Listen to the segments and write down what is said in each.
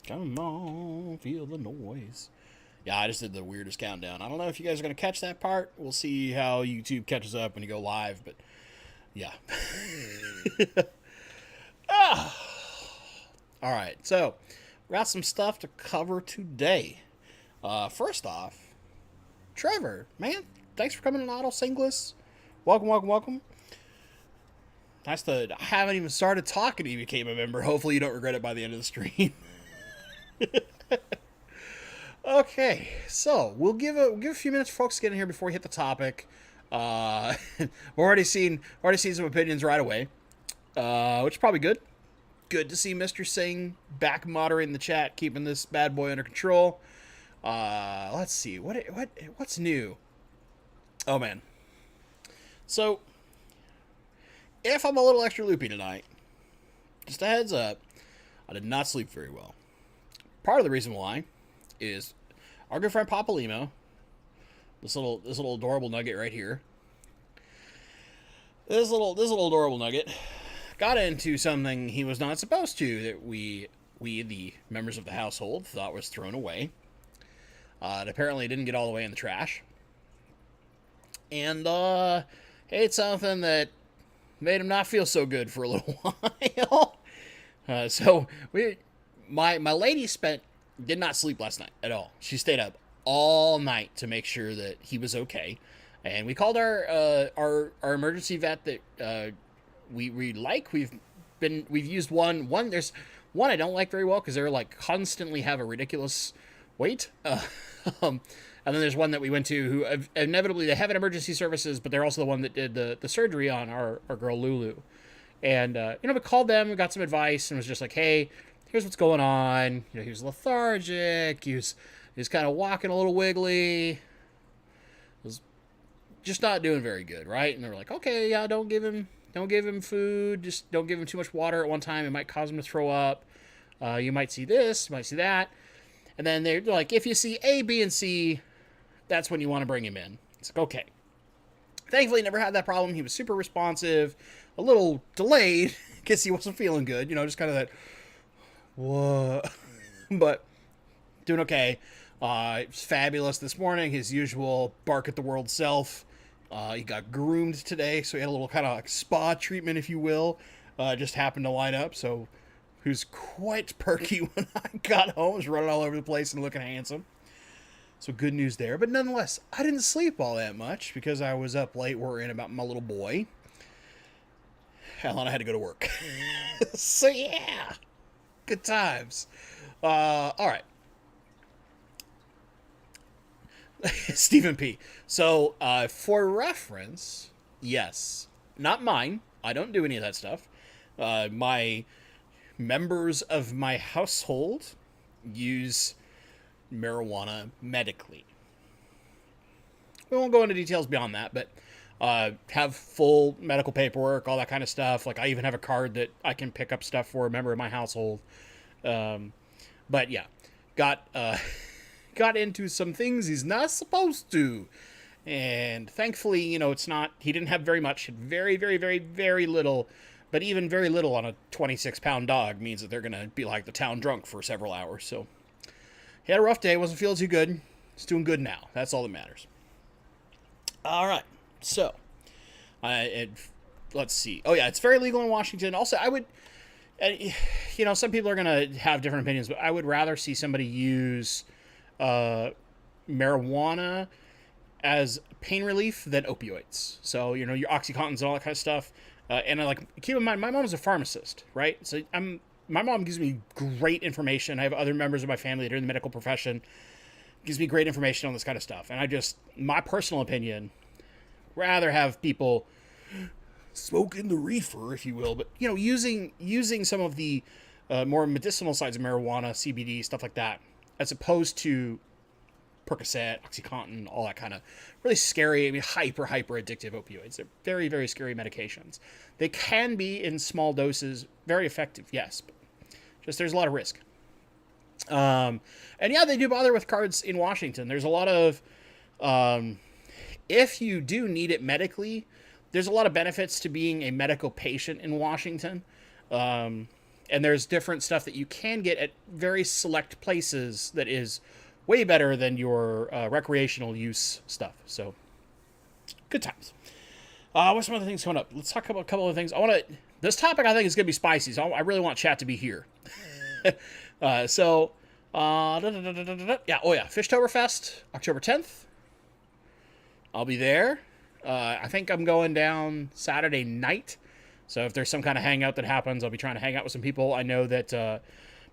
Come on, feel the noise. Yeah, I just did the weirdest countdown. I don't know if you guys are going to catch that part. We'll see how YouTube catches up when you go live, but yeah. All right, so we got some stuff to cover today. First off, Trevor, man, thanks for coming on Auto Singless. Welcome, welcome, welcome. Nice to. I haven't even started talking to you became a member. Hopefully you don't regret it by the end of the stream. Okay, so we'll give a few minutes for folks to get in here before we hit the topic. We're already seen some opinions right away, which is probably good. Good to see Mr. Singh back moderating the chat, keeping this bad boy under control. Let's see what's new. Oh man, so if I'm a little extra loopy tonight, just a heads up, I did not sleep very well. Part of the reason why is our good friend Papa Limo, this little adorable nugget right here. This little adorable nugget got into something he was not supposed to, that we the members of the household thought was thrown away. It apparently didn't get all the way in the trash, and ate something that made him not feel so good for a little while. So my lady did not sleep last night at all. She stayed up all night to make sure that he was okay, and we called our emergency vet that we like. We've used one. There's one I don't like very well because they're like constantly have a ridiculous wait. And then there's one that we went to who inevitably they have an emergency services, but they're also the one that did the surgery on our girl Lulu. And we called them, we got some advice, and was just like, hey, here's what's going on. He was lethargic. He was kind of walking a little wiggly. Was just not doing very good, right? And they were like, okay, yeah, don't give him food. Just don't give him too much water at one time. It might cause him to throw up. You might see this, you might see that. And then they're like, if you see A, B, and C, that's when you want to bring him in. It's like, okay. Thankfully, never had that problem. He was super responsive, a little delayed because he wasn't feeling good. Just kind of that, what? But doing okay. It was fabulous this morning. His usual bark at the world self. He got groomed today, so he had a little kind of like spa treatment, if you will. Just happened to line up, so he was quite perky when I got home. He was running all over the place and looking handsome. So good news there. But nonetheless, I didn't sleep all that much because I was up late worrying about my little boy. Hell, and I had to go to work. So yeah, good times. All right. Stephen P. So for reference, yes, not mine. I don't do any of that stuff. My members of my household use marijuana medically. We won't go into details beyond that, but have full medical paperwork, all that kind of stuff. Like I even have a card that I can pick up stuff for a member of my household. But yeah, got into some things he's not supposed to. And thankfully, it's not, he didn't have very much, very, very, very, very little. But even very little on a 26-pound dog means that they're going to be like the town drunk for several hours. So he had a rough day, wasn't feeling too good. He's doing good now. That's all that matters. All right. So, let's see. Oh, yeah, it's very legal in Washington. Also, I would, some people are going to have different opinions, but I would rather see somebody use marijuana as pain relief than opioids. So, your Oxycontins and all that kind of stuff. And keep in mind, my mom's a pharmacist, right? So my mom gives me great information. I have other members of my family that are in the medical profession. Gives me great information on this kind of stuff. And my personal opinion, rather have people smoking the reefer, if you will, but, using some of the more medicinal sides of marijuana, CBD, stuff like that, as opposed to Percocet, Oxycontin, all that kind of really scary, hyper addictive opioids. They're very, very scary medications. They can be in small doses very effective, yes, but just there's a lot of risk. And yeah, they do bother with cards in Washington. There's a lot of, if you do need it medically, there's a lot of benefits to being a medical patient in Washington. And there's different stuff that you can get at very select places that is way better than your recreational use stuff. So, good times. What's some other things coming up? Let's talk about a couple of things. This topic I think is going to be spicy, so I really want chat to be here. Yeah, Fishtoberfest, October 10th. I'll be there. I think I'm going down Saturday night. So if there's some kind of hangout that happens, I'll be trying to hang out with some people. I know that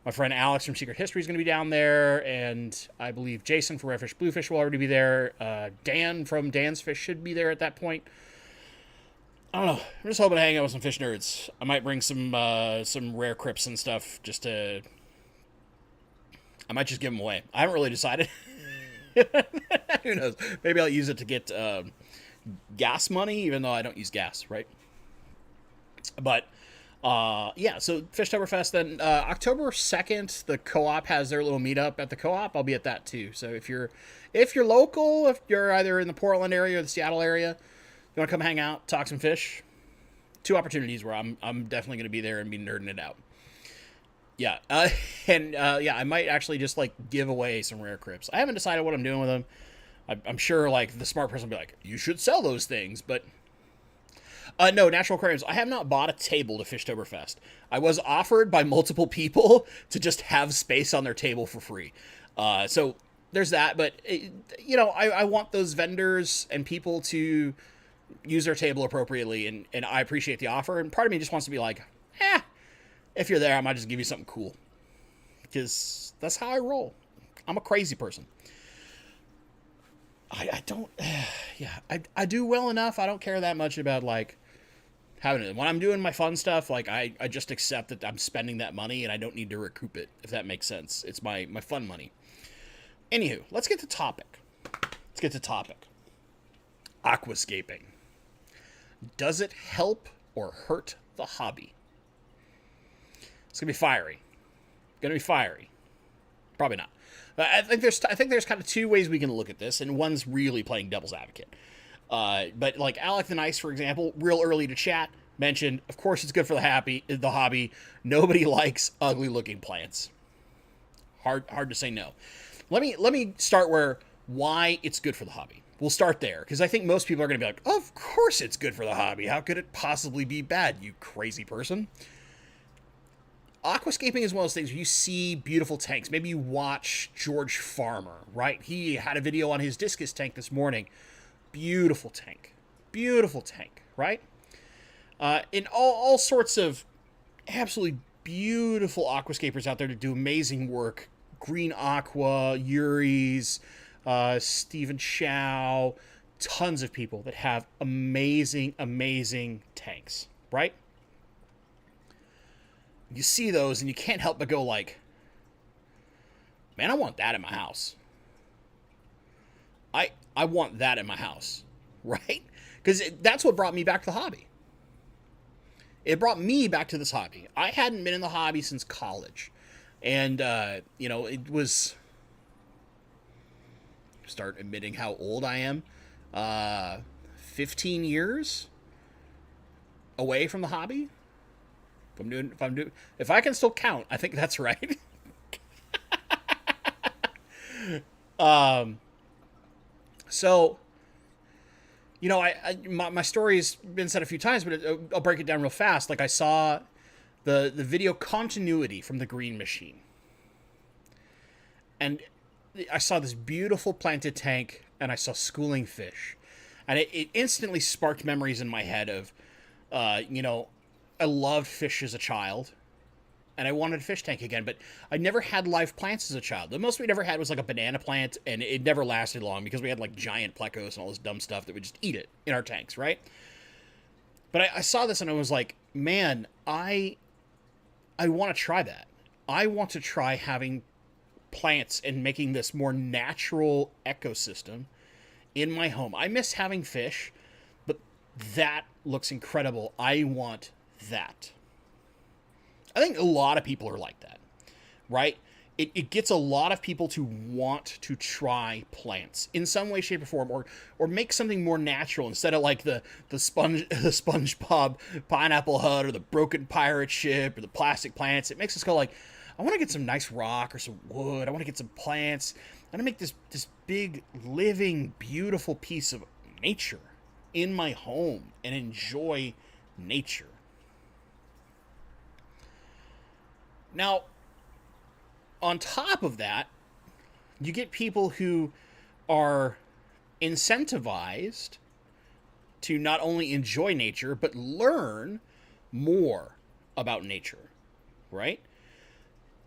my friend Alex from Secret History is going to be down there, and I believe Jason from Redfish Bluefish will already be there. Dan from Dan's Fish should be there at that point. I don't know. I'm just hoping to hang out with some fish nerds. I might bring some rare crypts and stuff I might just give them away. I haven't really decided. Who knows? Maybe I'll use it to get gas money, even though I don't use gas, right? But yeah, so Fishtoberfest. Then October 2nd, the co-op has their little meetup at the co-op. I'll be at that too. So if you're local, if you're either in the Portland area or the Seattle area, you want to come hang out, talk some fish. 2 opportunities where I'm definitely going to be there and be nerding it out. Yeah, I might actually just like give away some rare crypts. I haven't decided what I'm doing with them. I'm sure like the smart person will be like, you should sell those things, but no, Natural Aquariums. I have not bought a table to Fishtoberfest. I was offered by multiple people to just have space on their table for free. So there's that, but I want those vendors and people to use their table appropriately, and I appreciate the offer, and part of me just wants to be like, if you're there, I might just give you something cool, because that's how I roll. I'm a crazy person. I don't, I do well enough. I don't care that much about like having it. When I'm doing my fun stuff, like I just accept that I'm spending that money and I don't need to recoup it, if that makes sense. It's my fun money. Anywho, let's get to topic. Aquascaping. Does it help or hurt the hobby? It's gonna be fiery. Probably not. I think there's kind of 2 ways we can look at this, and one's really playing devil's advocate. But like Alec the Nice, for example, real early to chat, mentioned, of course it's good for the hobby. Nobody likes ugly looking plants. Hard to say no. Let me start why it's good for the hobby. We'll start there, because I think most people are going to be like, of course it's good for the hobby. How could it possibly be bad, you crazy person? Aquascaping is one of those things where you see beautiful tanks. Maybe you watch George Farmer, right? He had a video on his discus tank this morning. Beautiful tank, right? And all sorts of absolutely beautiful aquascapers out there to do amazing work. Green Aqua, Yuri's, Stephen Chow, tons of people that have amazing tanks, right? You see those and you can't help but go like, man, I want that in my house. I want that in my house, right? Because that's what brought me back to the hobby. It brought me back to this hobby. I hadn't been in the hobby since college. And, it was... Start admitting how old I am. 15 years away from the hobby. If I can still count, I think that's right. So, my story's been said a few times, but I'll break it down real fast. Like I saw the video continuity from the Green Machine, and I saw this beautiful planted tank, and I saw schooling fish, and it instantly sparked memories in my head of, I loved fish as a child, and I wanted a fish tank again, but I never had live plants as a child. The most we'd ever had was like a banana plant, and it never lasted long because we had like giant plecos and all this dumb stuff that would just eat it in our tanks, right? But I saw this and I was like, man, I want to try that. I want to try having plants and making this more natural ecosystem in my home. I miss having fish, but that looks incredible. I want that. I think a lot of people are like that, right? it gets a lot of people to want to try plants in some way, shape, or form, or make something more natural instead of like the SpongeBob pineapple hut or the broken pirate ship or the plastic plants. It makes us go like, I want to get some nice rock or some wood. I want to get some plants. I want to make this big, living, beautiful piece of nature in my home and enjoy nature. Now, on top of that, you get people who are incentivized to not only enjoy nature, but learn more about nature, right?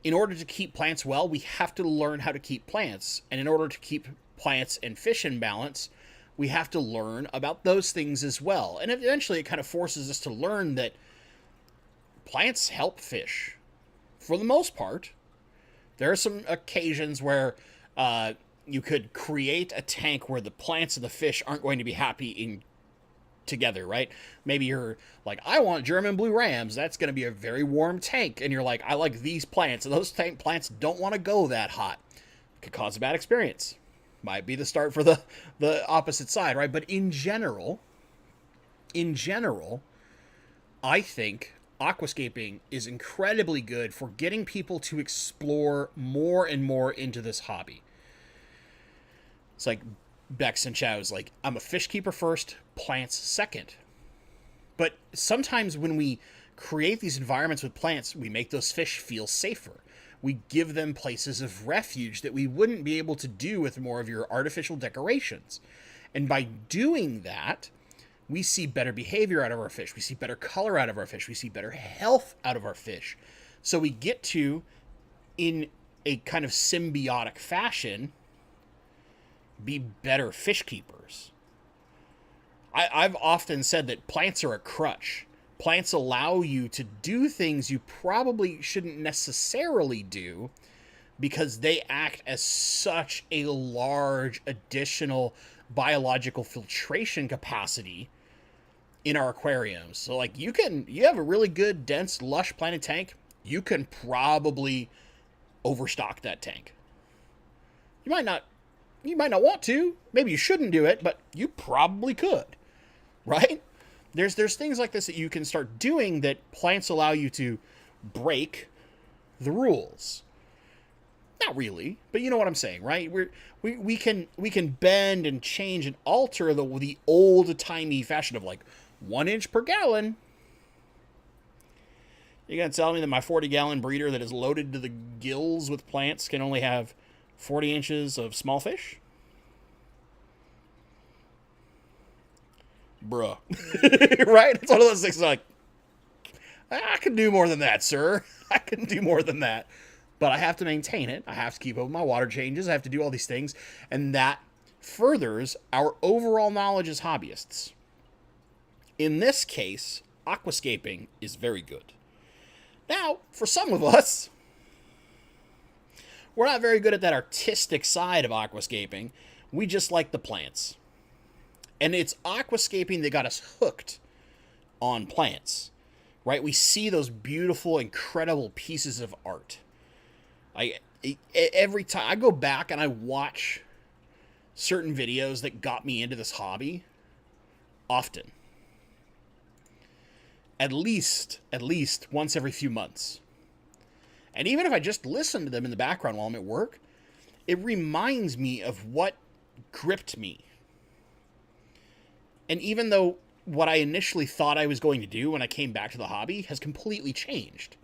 In order to keep plants well, we have to learn how to keep plants. And in order to keep plants and fish in balance, we have to learn about those things as well. And eventually it kind of forces us to learn that plants help fish. For the most part, there are some occasions where you could create a tank where the plants and the fish aren't going to be happy in together, right? Maybe you're like, I want German blue rams. That's going to be a very warm tank. And you're like, I like these plants. And those plants don't want to go that hot. Could cause a bad experience. Might be the start for the opposite side, right? But in general, I think aquascaping is incredibly good for getting people to explore more and more into this hobby. It's like Bex and Chow's like, I'm a fish keeper first, plants second. But sometimes when we create these environments with plants, we make those fish feel safer. We give them places of refuge that we wouldn't be able to do with more of your artificial decorations. And by doing that, we see better behavior out of our fish. We see better color out of our fish. We see better health out of our fish. So we get to, in a kind of symbiotic fashion, be better fish keepers. I've often said that plants are a crutch. Plants allow you to do things you probably shouldn't necessarily do because they act as such a large additional biological filtration capacity in our aquariums. So like you have a really good, dense, lush planted tank, you can probably overstock that tank. You might not want to, maybe you shouldn't do it, but you probably could, right? There's things like this that you can start doing that plants allow you to break the rules. Not really, but you know what I'm saying, right? We can bend and change and alter the old-timey fashion of like 1 inch per gallon. You're gonna tell me that my 40-gallon breeder that is loaded to the gills with plants can only have 40 inches of small fish? Bruh. Right? It's one of those things like, I can do more than that, sir. I can do more than that. But I have to maintain it. I have to keep up with my water changes. I have to do all these things. And that furthers our overall knowledge as hobbyists. In this case, aquascaping is very good. Now, for some of us, we're not very good at that artistic side of aquascaping. We just like the plants. And it's aquascaping that got us hooked on plants, right? We see those beautiful, incredible pieces of art. Every time I go back and I watch certain videos that got me into this hobby, often. At least once every few months. And even if I just listen to them in the background while I'm at work, it reminds me of what gripped me. And even though what I initially thought I was going to do when I came back to the hobby has completely changed,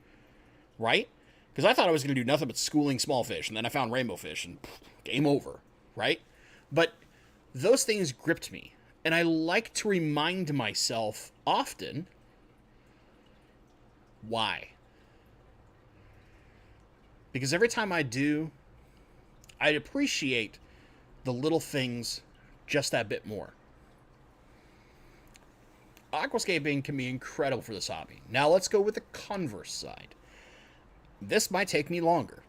right? Because I thought I was going to do nothing but schooling small fish, and then I found rainbow fish, and game over, right? But those things gripped me, and I like to remind myself often why. Because every time I do, I appreciate the little things just that bit more. Aquascaping can be incredible for this hobby. Now let's go with the converse side. This might take me longer,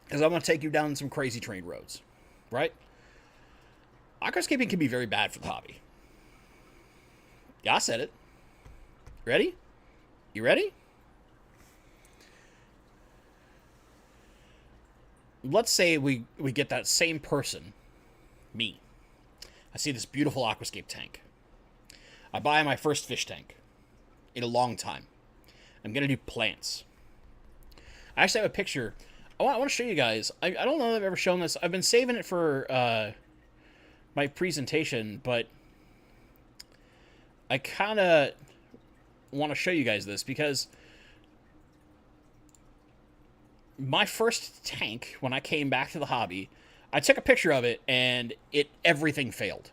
because I'm going to take you down some crazy train roads, right? Aquascaping can be very bad for the hobby. Yeah, I said it. Ready? You ready? let's say we get that same person, me. I see this beautiful aquascape tank. I buy my first fish tank in a long time. I'm going to do plants. I actually have a picture. I want to show you guys. I don't know if I've ever shown this. I've been saving it for my presentation, but I kind of want to show you guys this because my first tank, when I came back to the hobby, I took a picture of it and everything failed.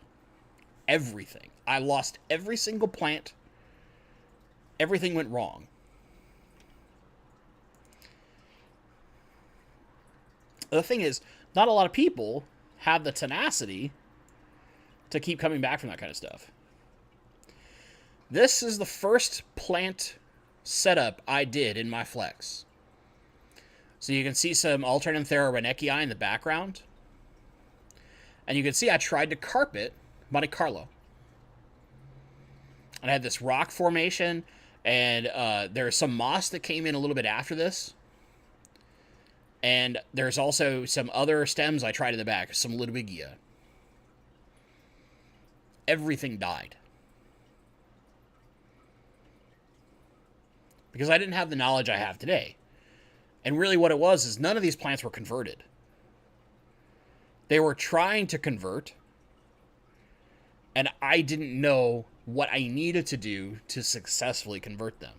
Everything. I lost every single plant. Everything went wrong. The thing is, not a lot of people have the tenacity to keep coming back from that kind of stuff. This is the first plant setup I did in my Flex. So you can see some Alternum Therarenekii in the background. And you can see I tried to carpet Monte Carlo. And I had this rock formation, and there's some moss that came in a little bit after this. And there's also some other stems I tried in the back, some Ludwigia. Everything died. Because I didn't have the knowledge I have today. And really what it was is none of these plants were converted. They were trying to convert, and I didn't know what I needed to do to successfully convert them.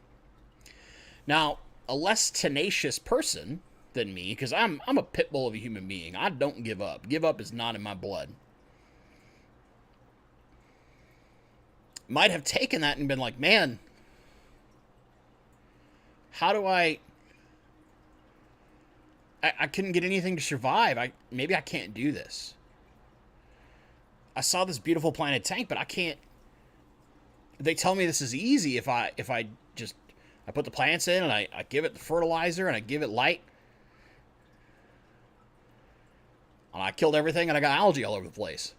Now, a less tenacious person than me, because I'm a pit bull of a human being. I don't give up. Give up is not in my blood. Might have taken that and been like, man, how do I couldn't get anything to survive. Maybe I can't do this. I saw this beautiful planted tank, but I can't. They tell me this is easy if I put the plants in and I give it the fertilizer and I give it light. And I killed everything and I got algae all over the place.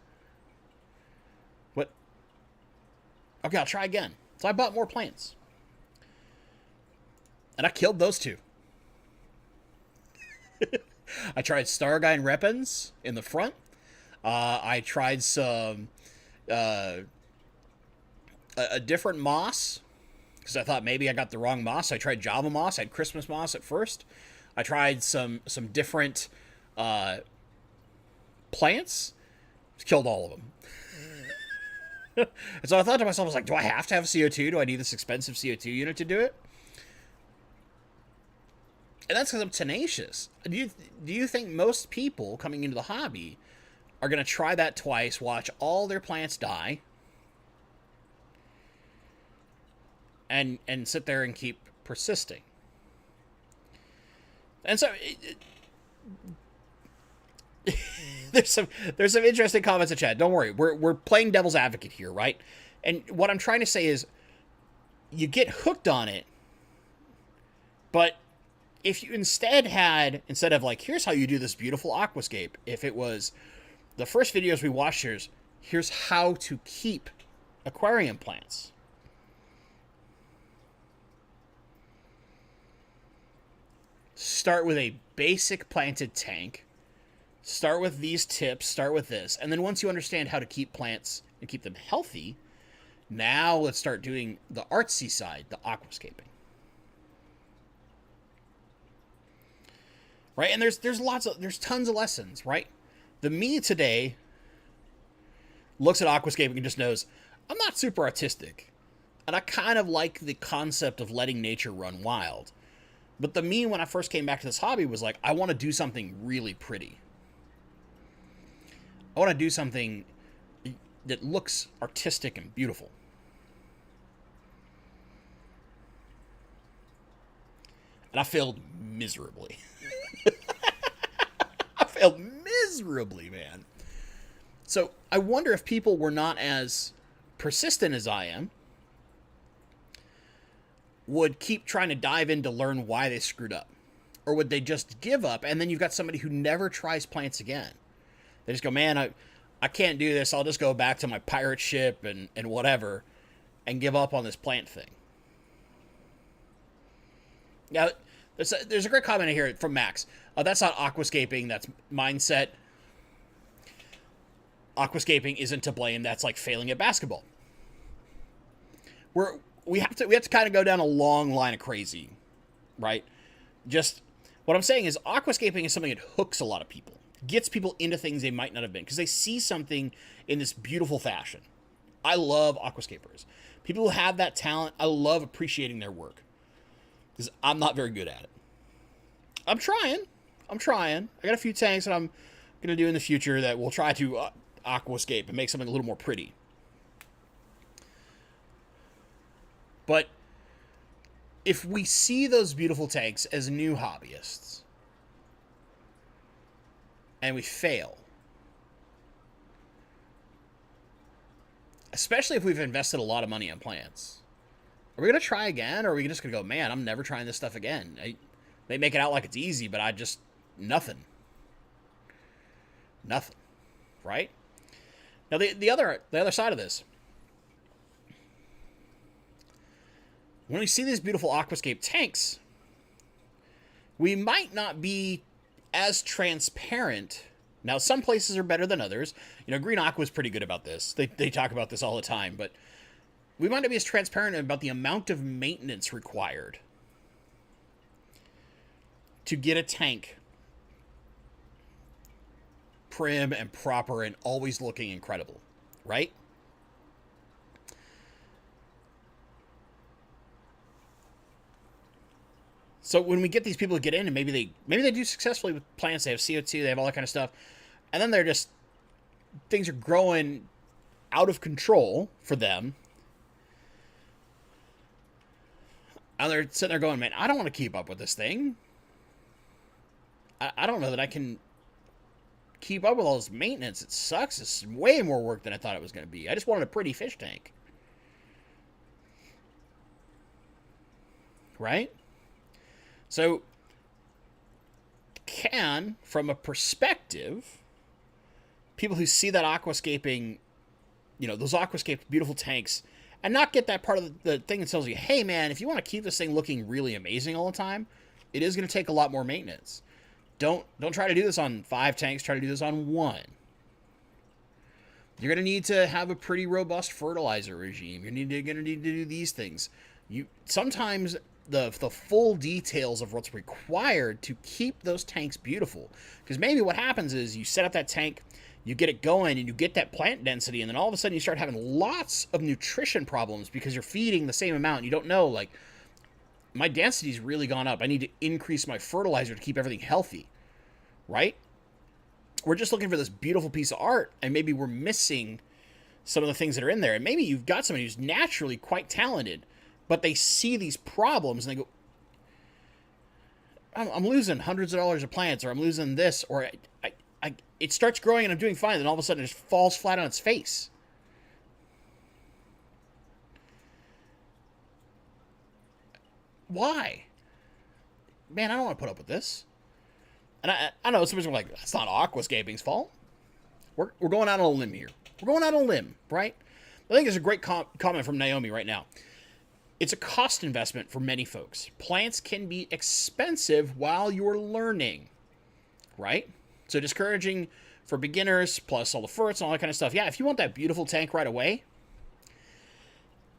What? Okay, I'll try again. So I bought more plants. And I killed those two. I tried Starguy and Repens in the front. I tried some a different moss because I thought maybe I got the wrong moss. I tried Java moss. I had Christmas moss at first. I tried some different plants. Just killed all of them. And so I thought to myself, I was like, do I have to have CO2? Do I need this expensive CO2 unit to do it? And that's because I'm tenacious. Do you think most people coming into the hobby are going to try that twice, watch all their plants die, and sit there and keep persisting? And so there's some interesting comments in chat. Don't worry, we're playing devil's advocate here, right? And what I'm trying to say is, you get hooked on it, but if you instead of like, here's how you do this beautiful aquascape, if it was the first videos we watched, here's how to keep aquarium plants. Start with a basic planted tank. Start with these tips, start with this. And then once you understand how to keep plants and keep them healthy, now let's start doing the artsy side, the aquascaping. Right? And there's tons of lessons, right? The me today looks at aquascaping and just knows, I'm not super artistic. And I kind of like the concept of letting nature run wild. But the me when I first came back to this hobby was like, I want to do something really pretty. I want to do something that looks artistic and beautiful. And I failed miserably. I failed miserably, man. So I wonder if people were not as persistent as I am, would keep trying to dive in to learn why they screwed up. Or would they just give up, and then you've got somebody who never tries plants again. They just go, man, I can't do this. I'll just go back to my pirate ship and whatever and give up on this plant thing. Now, There's a great comment here from Max. That's not aquascaping. That's mindset. Aquascaping isn't to blame. That's like failing at basketball. We have to kind of go down a long line of crazy, right? Just what I'm saying is aquascaping is something that hooks a lot of people, gets people into things they might not have been because they see something in this beautiful fashion. I love aquascapers. People who have that talent, I love appreciating their work because I'm not very good at it. I'm trying. I got a few tanks that I'm going to do in the future that will try to aquascape and make something a little more pretty. But if we see those beautiful tanks as new hobbyists and we fail, especially if we've invested a lot of money on plants, are we going to try again, or are we just going to go, man, I'm never trying this stuff again? They make it out like it's easy, but nothing, right? Now the other side of this, when we see these beautiful aquascape tanks, we might not be as transparent. Now, some places are better than others. Green Aqua is pretty good about this. They talk about this all the time, but we might not be as transparent about the amount of maintenance required to get a tank prim and proper and always looking incredible, right? So when we get these people to get in, and maybe they do successfully with plants, they have CO2, they have all that kind of stuff, and then things are growing out of control for them, and they're sitting there going, man, I don't want to keep up with this thing. I don't know that I can keep up with all this maintenance. It sucks. It's way more work than I thought it was going to be. I just wanted a pretty fish tank. Right? So, from a perspective, people who see that aquascaping, those aquascaped beautiful tanks, and not get that part of the thing that tells you, hey man, if you want to keep this thing looking really amazing all the time, it is going to take a lot more maintenance. Don't try to do this on 5 tanks, try to do this on 1. You're going to need to have a pretty robust fertilizer regime. You're going to need to do these things. Sometimes the full details of what's required to keep those tanks beautiful. Because maybe what happens is you set up that tank, you get it going, and you get that plant density, and then all of a sudden you start having lots of nutrition problems because you're feeding the same amount. You don't know, like, my density's really gone up. I need to increase my fertilizer to keep everything healthy, right? We're just looking for this beautiful piece of art, and maybe we're missing some of the things that are in there. And maybe you've got somebody who's naturally quite talented, but they see these problems and they go, I'm losing hundreds of dollars of plants, or I'm losing this, or it starts growing and I'm doing fine, and then all of a sudden it just falls flat on its face. Why? Man, I don't want to put up with this. And I know somebody's like, that's not aquascaping's fault. We're going out on a limb here. We're going out on a limb, right? I think there's a great comment from Naomi right now. It's a cost investment for many folks. Plants can be expensive while you're learning, right? So discouraging for beginners, plus all the ferts and all that kind of stuff. Yeah, if you want that beautiful tank right away,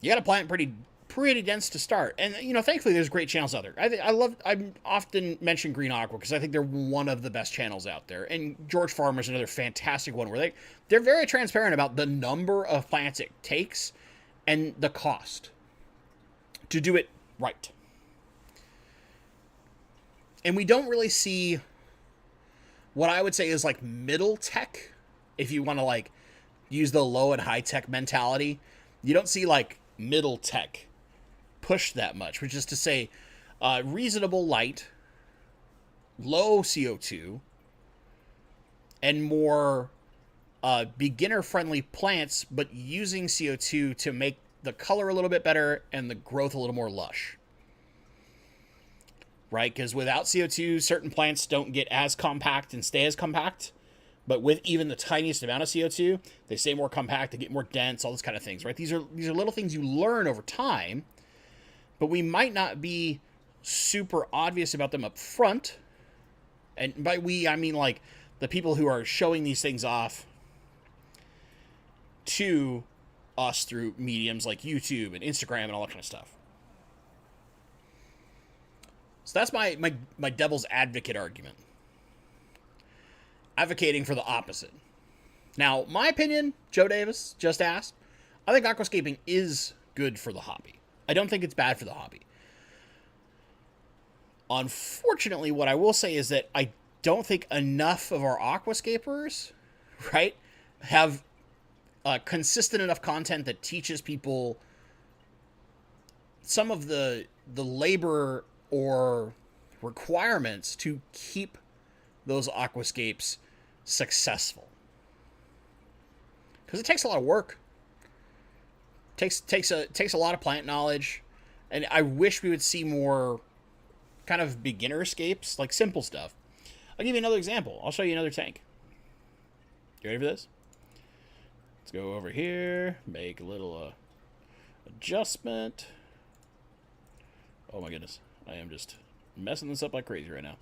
you got to plant pretty dense to start. And, thankfully there's great channels out there. I often mention Green Aqua because I think they're one of the best channels out there. And George Farmer's another fantastic one where they're very transparent about the number of plants it takes and the cost to do it right. And we don't really see what I would say is like middle tech, if you want to like use the low and high tech mentality. You don't see like middle tech push that much, which is to say reasonable light, low CO2, and more beginner-friendly plants, but using CO2 to make the color a little bit better and the growth a little more lush. Right? Because without CO2, certain plants don't get as compact and stay as compact. But with even the tiniest amount of CO2, they stay more compact, they get more dense, all those kind of things, right? These are little things you learn over time, but we might not be super obvious about them up front. And by we, I mean like the people who are showing these things off to us through mediums like YouTube and Instagram and all that kind of stuff. So that's my devil's advocate argument. Advocating for the opposite. Now, my opinion, Joe Davis just asked, I think aquascaping is good for the hobby. I don't think it's bad for the hobby. Unfortunately, what I will say is that I don't think enough of our aquascapers, right, have consistent enough content that teaches people some of the labor or requirements to keep those aquascapes successful. Because it takes a lot of work. Takes a lot of plant knowledge, and I wish we would see more kind of beginner escapes, like simple stuff. I'll give you another example. I'll show you another tank. You ready for this? Let's go over here, make a little adjustment. Oh my goodness, I am just messing this up like crazy right now.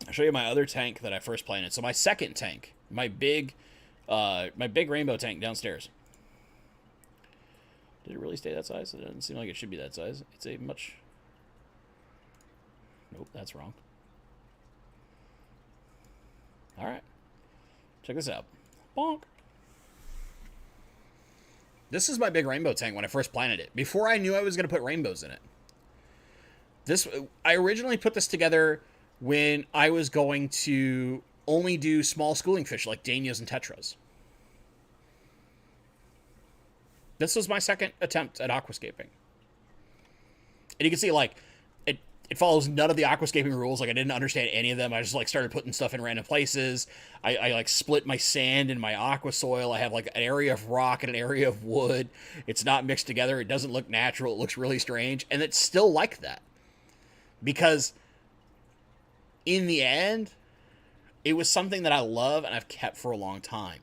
I'll show you my other tank that I first planted. So my second tank, my big rainbow tank downstairs. Did it really stay that size? It doesn't seem like it should be that size. It's a much... Nope, that's wrong. Alright. Check this out. Bonk. This is my big rainbow tank when I first planted it. Before I knew I was going to put rainbows in it. I originally put this together when I was going to only do small schooling fish like danios and tetras. This was my second attempt at aquascaping. And you can see, like, it follows none of the aquascaping rules. Like, I didn't understand any of them. I just, like, started putting stuff in random places. I like, split my sand and my aqua soil. I have, like, an area of rock and an area of wood. It's not mixed together. It doesn't look natural. It looks really strange. And it's still like that. Because in the end, it was something that I love and I've kept for a long time.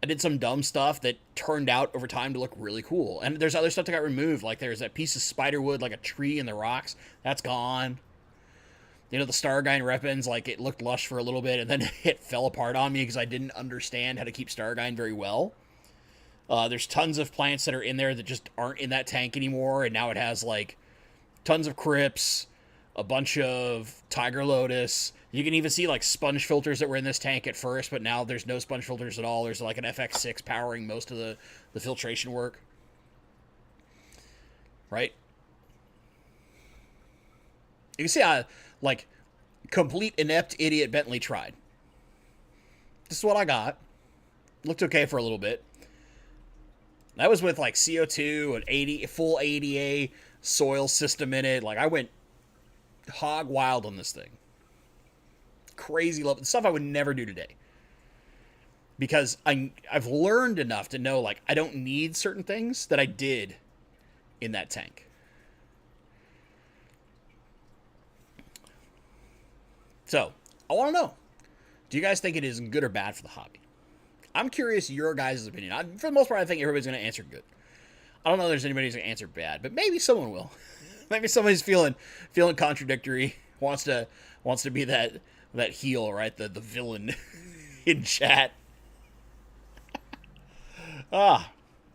I did some dumb stuff that turned out over time to look really cool. And there's other stuff that got removed. Like there's that piece of spider wood, like a tree in the rocks. That's gone. You know, the Stargine weapons, like it looked lush for a little bit and then it fell apart on me because I didn't understand how to keep Stargine very well. There's tons of plants that are in there that just aren't in that tank anymore. And now it has like tons of crypts, a bunch of tiger lotus. You can even see like sponge filters that were in this tank at first, but now there's no sponge filters at all. There's like an FX6 powering most of the filtration work. Right? You can see how, like, complete inept idiot Bentley tried. This is what I got. Looked okay for a little bit. That was with like CO2 and full ADA soil system in it. Like I went hog wild on this thing. Crazy level stuff I would never do today, because I've learned enough to know like I don't need certain things that I did in that tank. So I want to know, do you guys think it is good or bad for the hobby? I'm curious your guys' opinion. For the most part, I think everybody's going to answer good. I don't know if there's anybody who's going to answer bad, but maybe someone will. Maybe somebody's feeling contradictory, wants to be that heel, right? The villain in chat. But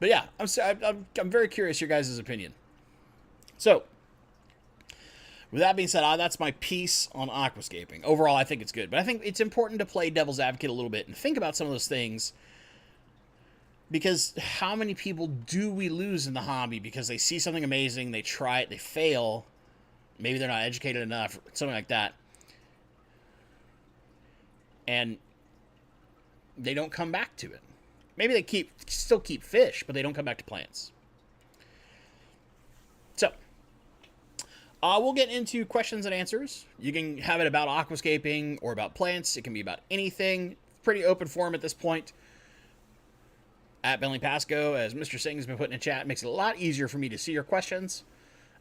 yeah, I'm very curious your guys' opinion. So, with that being said, that's my piece on aquascaping. Overall, I think it's good, but I think it's important to play devil's advocate a little bit and think about some of those things, because how many people do we lose in the hobby because they see something amazing, they try it, they fail, maybe they're not educated enough, something like that, and they don't come back to it. Maybe they still keep fish, but they don't come back to plants. So, we'll get into questions and answers. You can have it about aquascaping or about plants. It can be about anything. Pretty open forum at this point. At Bentley Pasco, as Mr. Singh has been putting in chat, makes it a lot easier for me to see your questions.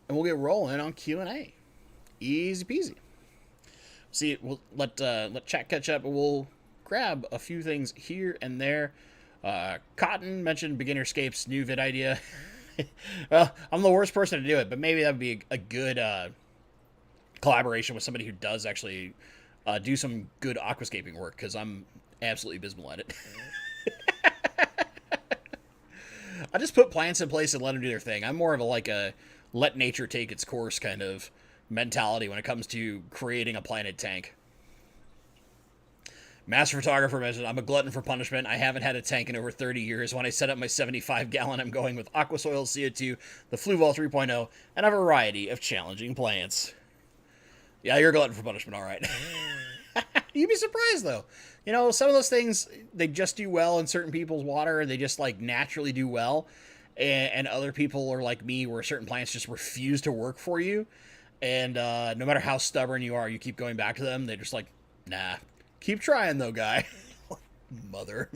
And we'll get rolling on Q&A. Easy peasy. See, we'll let chat catch up, but we'll grab a few things here and there. Cotton mentioned Beginnerscape's new vid idea. Well, I'm the worst person to do it, but maybe that would be a good collaboration with somebody who does actually do some good aquascaping work, because I'm absolutely abysmal at it. I just put plants in place and let them do their thing. I'm more of a let nature take its course kind of mentality when it comes to creating a planted tank. Master photographer mentioned, I'm a glutton for punishment. I haven't had a tank in over 30 years. When I set up my 75-gallon, I'm going with Aquasoil CO2, the Fluval 3.0, and a variety of challenging plants. Yeah, you're a glutton for punishment, all right. You'd be surprised, though. You know, some of those things, they just do well in certain people's water, and they just, like, naturally do well. And other people are like me, where certain plants just refuse to work for you. And no matter how stubborn you are, you keep going back to them. They're just like, nah. Keep trying, though, guy. Mother.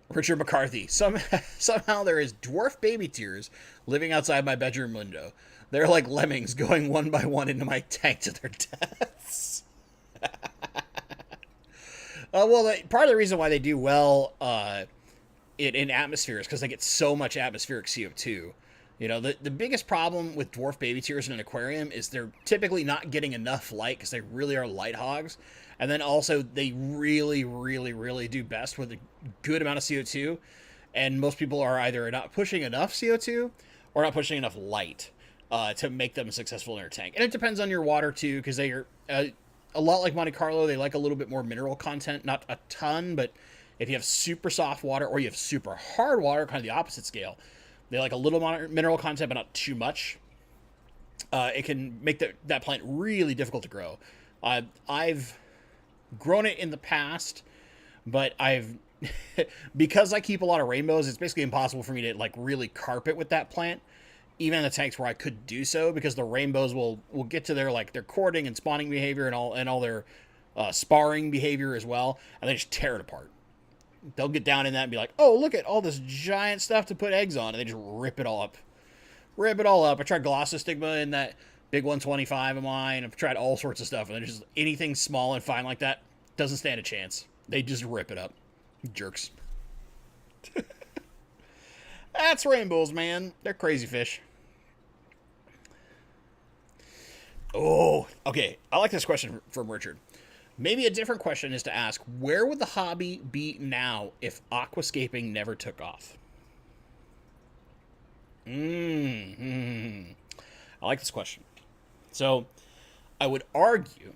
Richard McCarthy. Somehow there is dwarf baby tears living outside my bedroom window. They're like lemmings going one by one into my tank to their deaths. Well, part of the reason why they do well in atmosphere is because they get so much atmospheric CO2. You know, the biggest problem with dwarf baby tears in an aquarium is they're typically not getting enough light, because they really are light hogs. And then also they really, really, really do best with a good amount of CO2. And most people are either not pushing enough CO2 or not pushing enough light to make them successful in their tank. And it depends on your water too, because they are a lot like Monte Carlo. They like a little bit more mineral content, not a ton, but if you have super soft water or you have super hard water, kind of the opposite scale, they like a little mineral content, but not too much. It can make that plant really difficult to grow. I've grown it in the past, but because I keep a lot of rainbows, it's basically impossible for me to like really carpet with that plant, even in the tanks where I could do so, because the rainbows will get to their courting and spawning behavior and all their sparring behavior as well, and they just tear it apart. They'll get down in that and be like, oh, look at all this giant stuff to put eggs on. And they just rip it all up. Rip it all up. I tried Glossostigma in that big 125 of mine. I've tried all sorts of stuff. And just anything small and fine like that doesn't stand a chance. They just rip it up. Jerks. That's rainbows, man. They're crazy fish. Oh, okay. I like this question from Richard. Maybe a different question is to ask, where would the hobby be now if aquascaping never took off? I like this question. So, I would argue,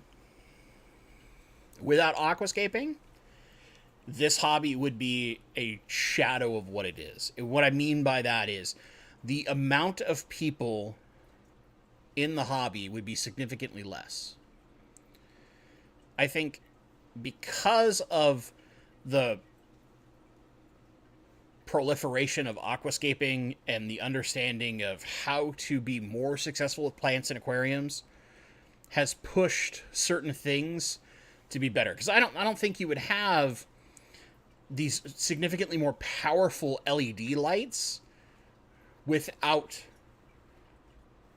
without aquascaping, this hobby would be a shadow of what it is. And what I mean by that is the amount of people in the hobby would be significantly less. I think because of the proliferation of aquascaping and the understanding of how to be more successful with plants and aquariums has pushed certain things to be better. Because I don't think you would have these significantly more powerful LED lights without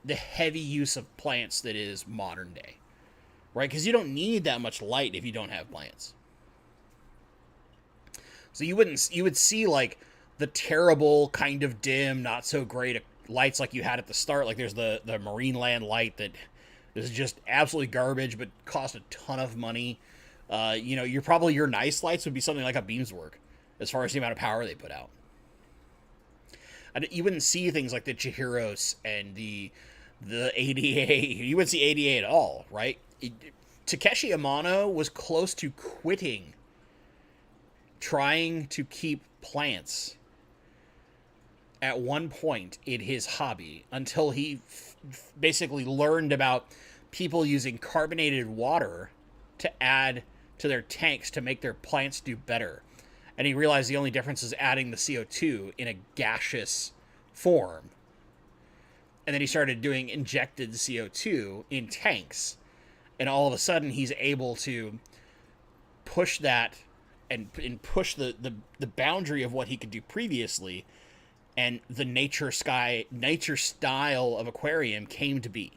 the heavy use of plants that is modern day. Right? Because you don't need that much light if you don't have plants. So you would see like the terrible kind of dim, not so great lights like you had at the start. Like there's the Marine Land light that is just absolutely garbage, but cost a ton of money. Your nice lights would be something like a Beamswork, as far as the amount of power they put out. You wouldn't see things like the Chihiros and the ADA. You wouldn't see ADA at all, right? Takeshi Amano was close to quitting trying to keep plants at one point in his hobby until he basically learned about people using carbonated water to add to their tanks to make their plants do better. And he realized the only difference is adding the CO2 in a gaseous form. And then he started doing injected CO2 in tanks. And all of a sudden, he's able to push that and push the boundary of what he could do previously. And the nature style of aquarium came to be.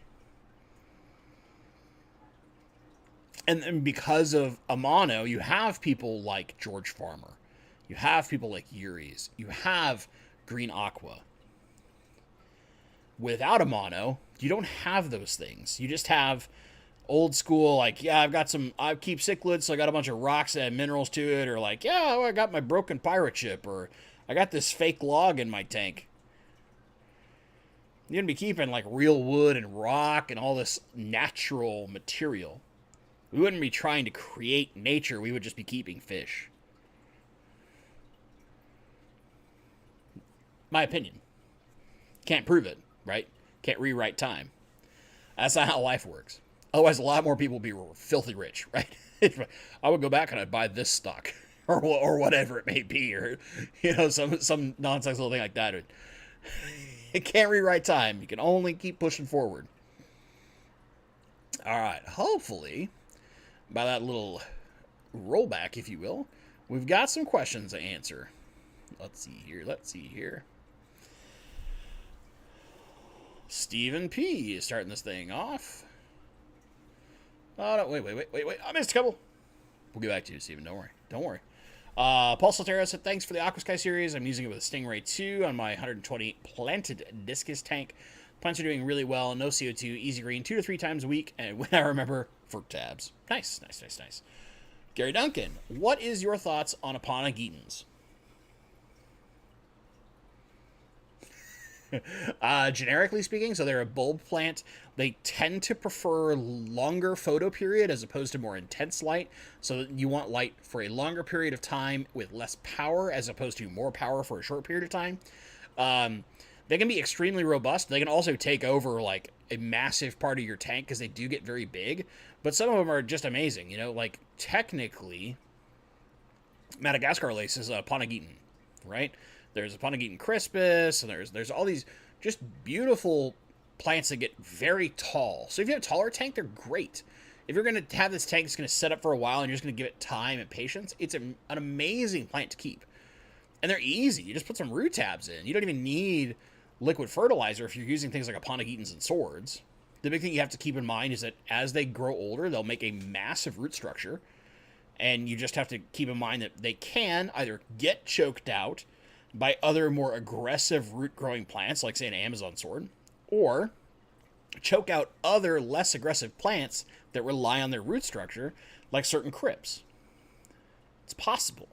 And because of Amano, you have people like George Farmer. You have people like Yuri's. You have Green Aqua. Without a mono, you don't have those things. You just have old school, like, yeah, I keep cichlids, so I got a bunch of rocks that have minerals to it, or like, yeah, I got my broken pirate ship, or I got this fake log in my tank. You're going to be keeping like real wood and rock and all this natural material. We wouldn't be trying to create nature, we would just be keeping fish. My opinion. Can't prove it, right? Can't rewrite time. That's not how life works. Otherwise, a lot more people would be filthy rich, right? I would go back and I'd buy this stock, or whatever it may be, or some nonsensical thing like that. It can't rewrite time. You can only keep pushing forward. All right. Hopefully, by that little rollback, if you will, we've got some questions to answer. Let's see here. Stephen P. is starting this thing off. Oh, no, wait. I missed a couple. We'll get back to you, Stephen. Don't worry. Paul Soltero said, thanks for the Aquasky series. I'm using it with a Stingray 2 on my 120 planted discus tank. Plants are doing really well. No CO2, easy green, 2 to 3 times a week. And when I remember, for tabs. Nice. Gary Duncan, what is your thoughts on Apana geetons? Generically speaking, so they're a bulb plant. They tend to prefer longer photo period as opposed to more intense light. So you want light for a longer period of time with less power as opposed to more power for a short period of time. They can be extremely robust. They can also take over like a massive part of your tank because they do get very big. But some of them are just amazing. Like technically, Madagascar lace is a Ponageton, right? There's a Ponageton crispus, and there's all these just beautiful plants that get very tall. So if you have a taller tank, they're great. If you're going to have this tank that's going to set up for a while and you're just going to give it time and patience, it's an amazing plant to keep. And they're easy. You just put some root tabs in. You don't even need liquid fertilizer if you're using things like Aponagetons and swords. The big thing you have to keep in mind is that as they grow older, they'll make a massive root structure. And you just have to keep in mind that they can either get choked out by other more aggressive root-growing plants, like, say, an Amazon sword, or choke out other less aggressive plants that rely on their root structure, like certain crypts. It's possible.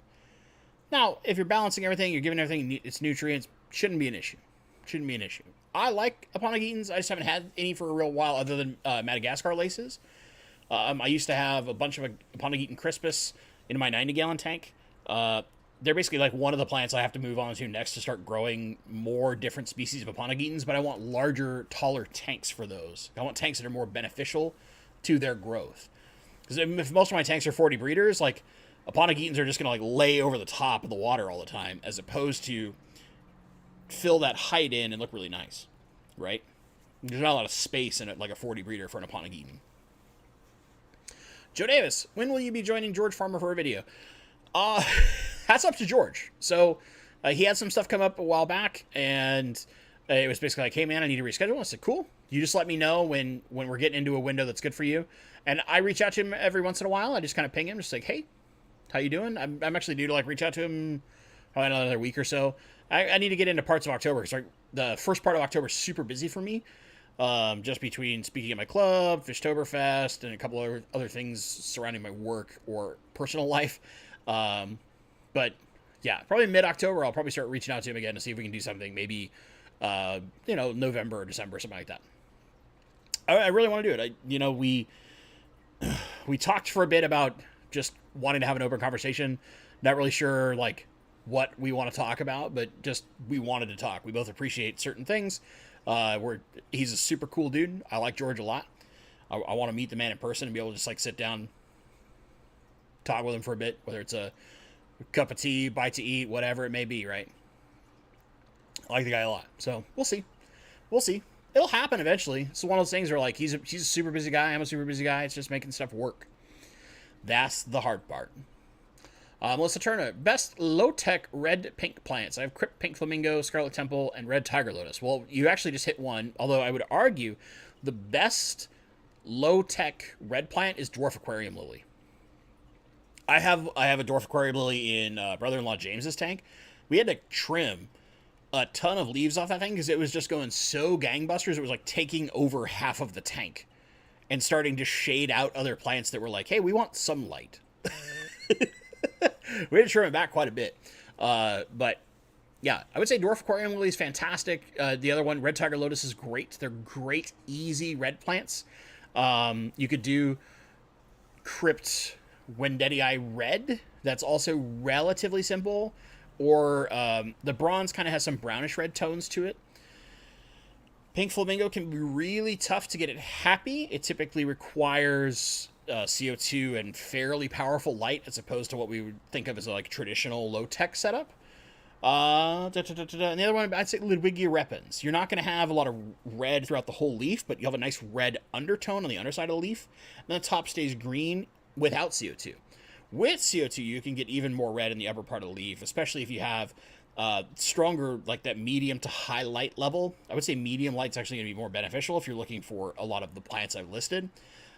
Now, if you're balancing everything, you're giving everything its nutrients, shouldn't be an issue. I like Aponagetons. I just haven't had any for a real while other than Madagascar laces. I used to have a bunch of Aponageton crispus in my 90-gallon tank. They're basically like one of the plants I have to move on to next to start growing more different species of Aponagetons, but I want larger, taller tanks for those. I want tanks that are more beneficial to their growth. Because if most of my tanks are 40 breeders, like, Aponagetons are just going to, like, lay over the top of the water all the time, as opposed to fill that height in and look really nice, right? There's not a lot of space in it, like a 40 breeder for an Aponageton. Joe Davis, when will you be joining George Farmer for a video? That's up to George. So he had some stuff come up a while back, and it was basically like, hey man, I need to reschedule. I said, cool. You just let me know when we're getting into a window that's good for you. And I reach out to him every once in a while. I just kind of ping him, just like, hey, how you doing? I'm actually due to like reach out to him probably another week or so. I need to get into parts of October because the first part of October is super busy for me. Just between speaking at my club, Fishtoberfest, and a couple of other things surrounding my work or personal life. But yeah, probably mid-October, I'll probably start reaching out to him again to see if we can do something. Maybe, November or December, something like that. I really want to do it. We talked for a bit about just wanting to have an open conversation. Not really sure, like, what we want to talk about, but just we wanted to talk. We both appreciate certain things. He's a super cool dude. I like George a lot. I want to meet the man in person and be able to just like sit down, talk with him for a bit, whether it's a cup of tea, bite to eat, whatever it may be, right? I like the guy a lot. So we'll see. It'll happen eventually. It's one of those things where like he's a super busy guy. I'm a super busy guy. It's just making stuff work. That's the hard part. Melissa Turner, best low-tech red-pink plants. I have Crypt Pink Flamingo, Scarlet Temple, and Red Tiger Lotus. Well, you actually just hit one, although I would argue the best low-tech red plant is Dwarf Aquarium Lily. I have a dwarf aquarium lily in brother-in-law James's tank. We had to trim a ton of leaves off that thing because it was just going so gangbusters. It was like taking over half of the tank and starting to shade out other plants that were like, hey, we want some light. We had to trim it back quite a bit. But yeah, I would say dwarf aquarium lily is fantastic. The other one, red tiger lotus, is great. They're great, easy red plants. You could do crypt Wendetii red. That's also relatively simple. Or the bronze kind of has some brownish red tones to it. Pink flamingo can be really tough to get it happy. It typically requires CO2 and fairly powerful light as opposed to what we would think of as a like traditional low-tech setup. And the other one, I'd say Ludwigia repens. You're not going to have a lot of red throughout the whole leaf, but you'll have a nice red undertone on the underside of the leaf. And the top stays green without CO2. With CO2, you can get even more red in the upper part of the leaf, especially if you have stronger, like that medium to high light level. I would say medium light's actually going to be more beneficial if you're looking for a lot of the plants I've listed.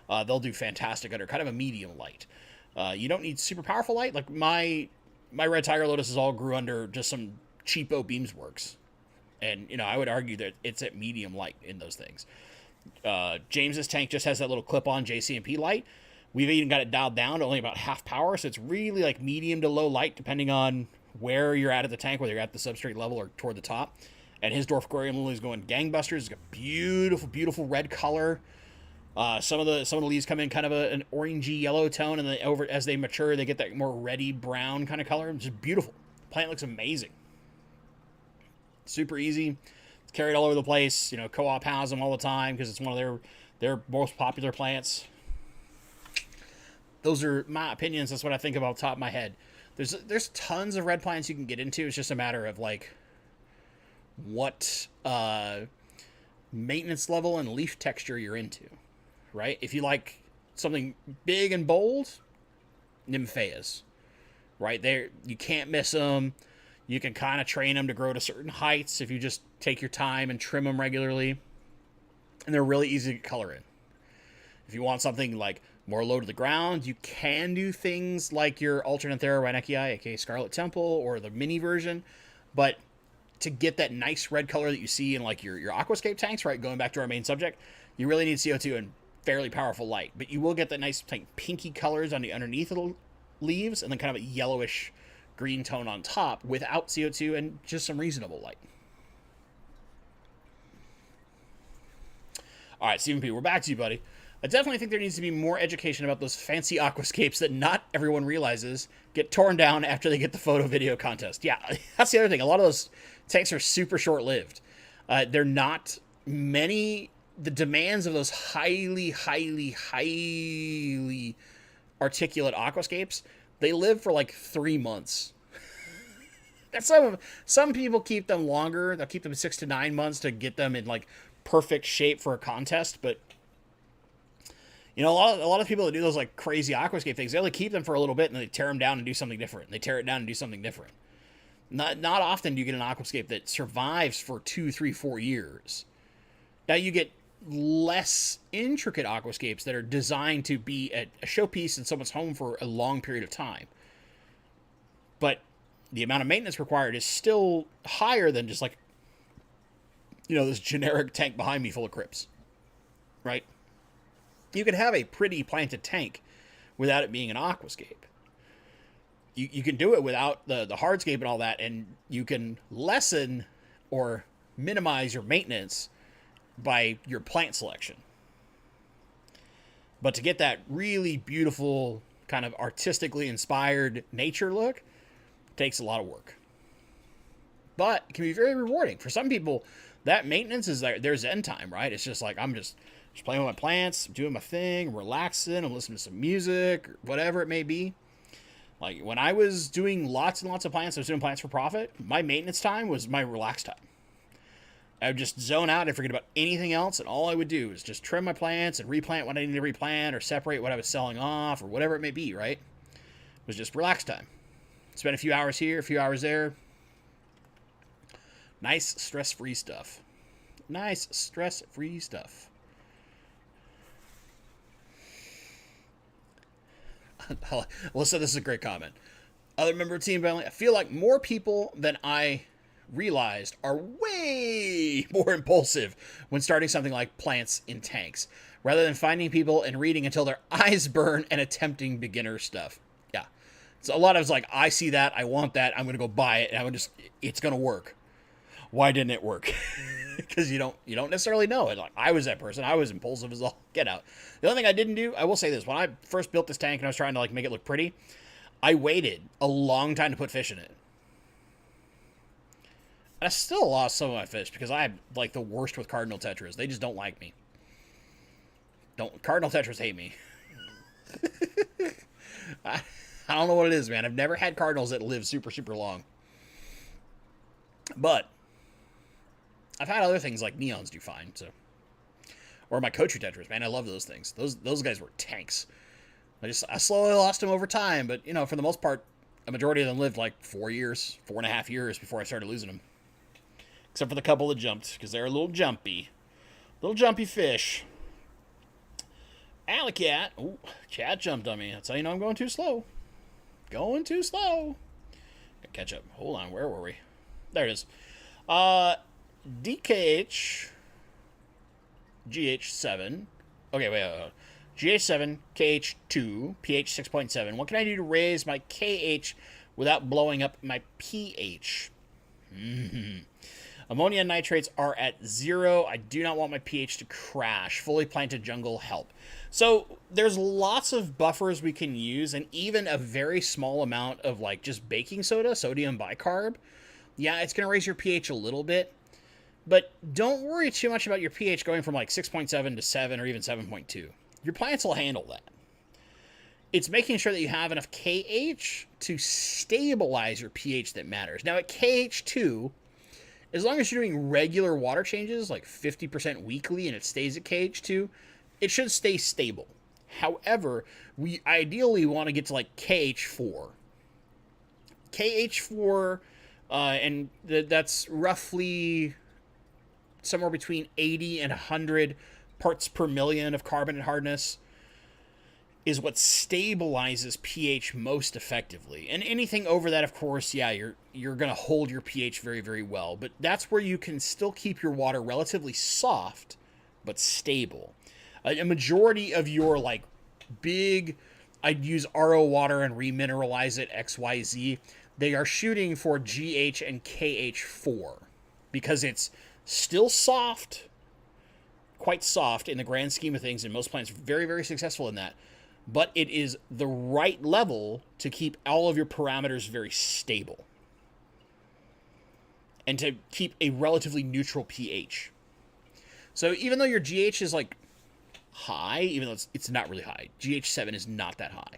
They'll do fantastic under kind of a medium light. You don't need super powerful light. Like my red tiger lotuses all grew under just some cheapo Beamsworks. And, I would argue that it's at medium light in those things. James's tank just has that little clip-on JCMP light. We've even got it dialed down to only about half power, so it's really like medium to low light, depending on where you're at the tank, whether you're at the substrate level or toward the top. And his dwarf aquarium lily is going gangbusters. It's got beautiful, beautiful red color. Some of the leaves come in kind of an orangey yellow tone, and then as they mature, they get that more reddy brown kind of color. It's just beautiful. The plant looks amazing. Super easy. It's carried all over the place. Co-op has them all the time because it's one of their most popular plants. Those are my opinions. That's what I think about off the top of my head. There's tons of red plants you can get into. It's just a matter of like what maintenance level and leaf texture you're into, right? If you like something big and bold, nymphaeas, right? You can't miss them. You can kind of train them to grow to certain heights if you just take your time and trim them regularly. And they're really easy to color in. If you want something like more low to the ground, you can do things like your Alternanthera reinekii, aka Scarlet Temple, or the mini version. But to get that nice red color that you see in like your aquascape tanks, right, going back to our main subject, you really need CO2 and fairly powerful light. But you will get that nice like pinky colors on the underneath of the leaves, and then kind of a yellowish green tone on top without CO2 and just some reasonable light. All right, Stephen P., we're back to you, buddy. I definitely think there needs to be more education about those fancy aquascapes that not everyone realizes get torn down after they get the photo video contest. Yeah, that's the other thing. A lot of those tanks are super short-lived. They're not many. The demands of those highly, highly, highly articulate aquascapes, they live for like 3 months. Some people keep them longer. They'll keep them 6 to 9 months to get them in like perfect shape for a contest, but a lot of people that do those like crazy aquascape things, they only keep them for a little bit and they tear them down and do something different. They tear it down and do something different. Not often do you get an aquascape that survives for 2, 3, 4 years. Now you get less intricate aquascapes that are designed to be a showpiece in someone's home for a long period of time. But the amount of maintenance required is still higher than just like, this generic tank behind me full of crypts, right? You could have a pretty planted tank without it being an aquascape. You can do it without the hardscape and all that, and you can lessen or minimize your maintenance by your plant selection. But to get that really beautiful, kind of artistically inspired nature look, takes a lot of work. But it can be very rewarding. For some people, that maintenance is their zen time, right? It's just like, I'm just playing with my plants, doing my thing, relaxing, I'm listening to some music, or whatever it may be. Like, when I was doing lots and lots of plants, I was doing plants for profit, my maintenance time was my relax time. I would just zone out and forget about anything else, and all I would do is just trim my plants and replant what I needed to replant, or separate what I was selling off, or whatever it may be, right? It was just relax time. Spend a few hours here, a few hours there. Nice, stress-free stuff. Nice, stress-free stuff. Listen, this is a great comment. Other member of Team Bentley, I feel like more people than I realized are way more impulsive when starting something like plants in tanks, rather than finding people and reading until their eyes burn and attempting beginner stuff. Yeah. So a lot of it's like, I see that, I want that, I'm going to go buy it, and it's going to work. Why didn't it work? Because you don't necessarily know it. Like, I was that person. I was impulsive as all get out. The only thing I didn't do, I will say this, when I first built this tank and I was trying to like make it look pretty, I waited a long time to put fish in it. And I still lost some of my fish because I'm like the worst with cardinal tetras. They just don't like me. Cardinal tetras hate me. I don't know what it is, man. I've never had cardinals that live super, super long. But I've had other things like neons do fine, so. Or my Kochu tetras, man. I love those things. Those guys were tanks. I slowly lost them over time, but for the most part, a majority of them lived like 4.5 years before I started losing them. Except for the couple that jumped, because they're a little jumpy fish. Alley cat. Ooh, cat jumped on me. That's how you know I'm going too slow. Going too slow. Gotta catch up. Hold on, where were we? There it is. DKH GH7. Okay, wait. GH7, KH2, pH 6.7. What can I do to raise my KH without blowing up my pH? Ammonia nitrates are at 0. I do not want my pH to crash. Fully planted jungle help. So there's lots of buffers we can use, and even a very small amount of like just baking soda, sodium bicarb. Yeah, it's going to raise your pH a little bit. But don't worry too much about your pH going from like 6.7 to 7 or even 7.2. Your plants will handle that. It's making sure that you have enough KH to stabilize your pH that matters. Now at KH2, as long as you're doing regular water changes, like 50% weekly, and it stays at KH2, it should stay stable. However, we ideally want to get to like KH4. KH4, and that's roughly somewhere between 80 and 100 parts per million of carbonate hardness, is what stabilizes pH most effectively. And anything over that, of course, yeah, you're going to hold your pH very, very well. But that's where you can still keep your water relatively soft, but stable. A majority of your, like, big, I'd use RO water and remineralize it, XYZ, they are shooting for GH and KH4 because it's still soft, quite soft in the grand scheme of things, and most plants are very, very successful in that. But it is the right level to keep all of your parameters very stable and to keep a relatively neutral pH. So even though your GH is like high, even though it's not really high, GH7 is not that high.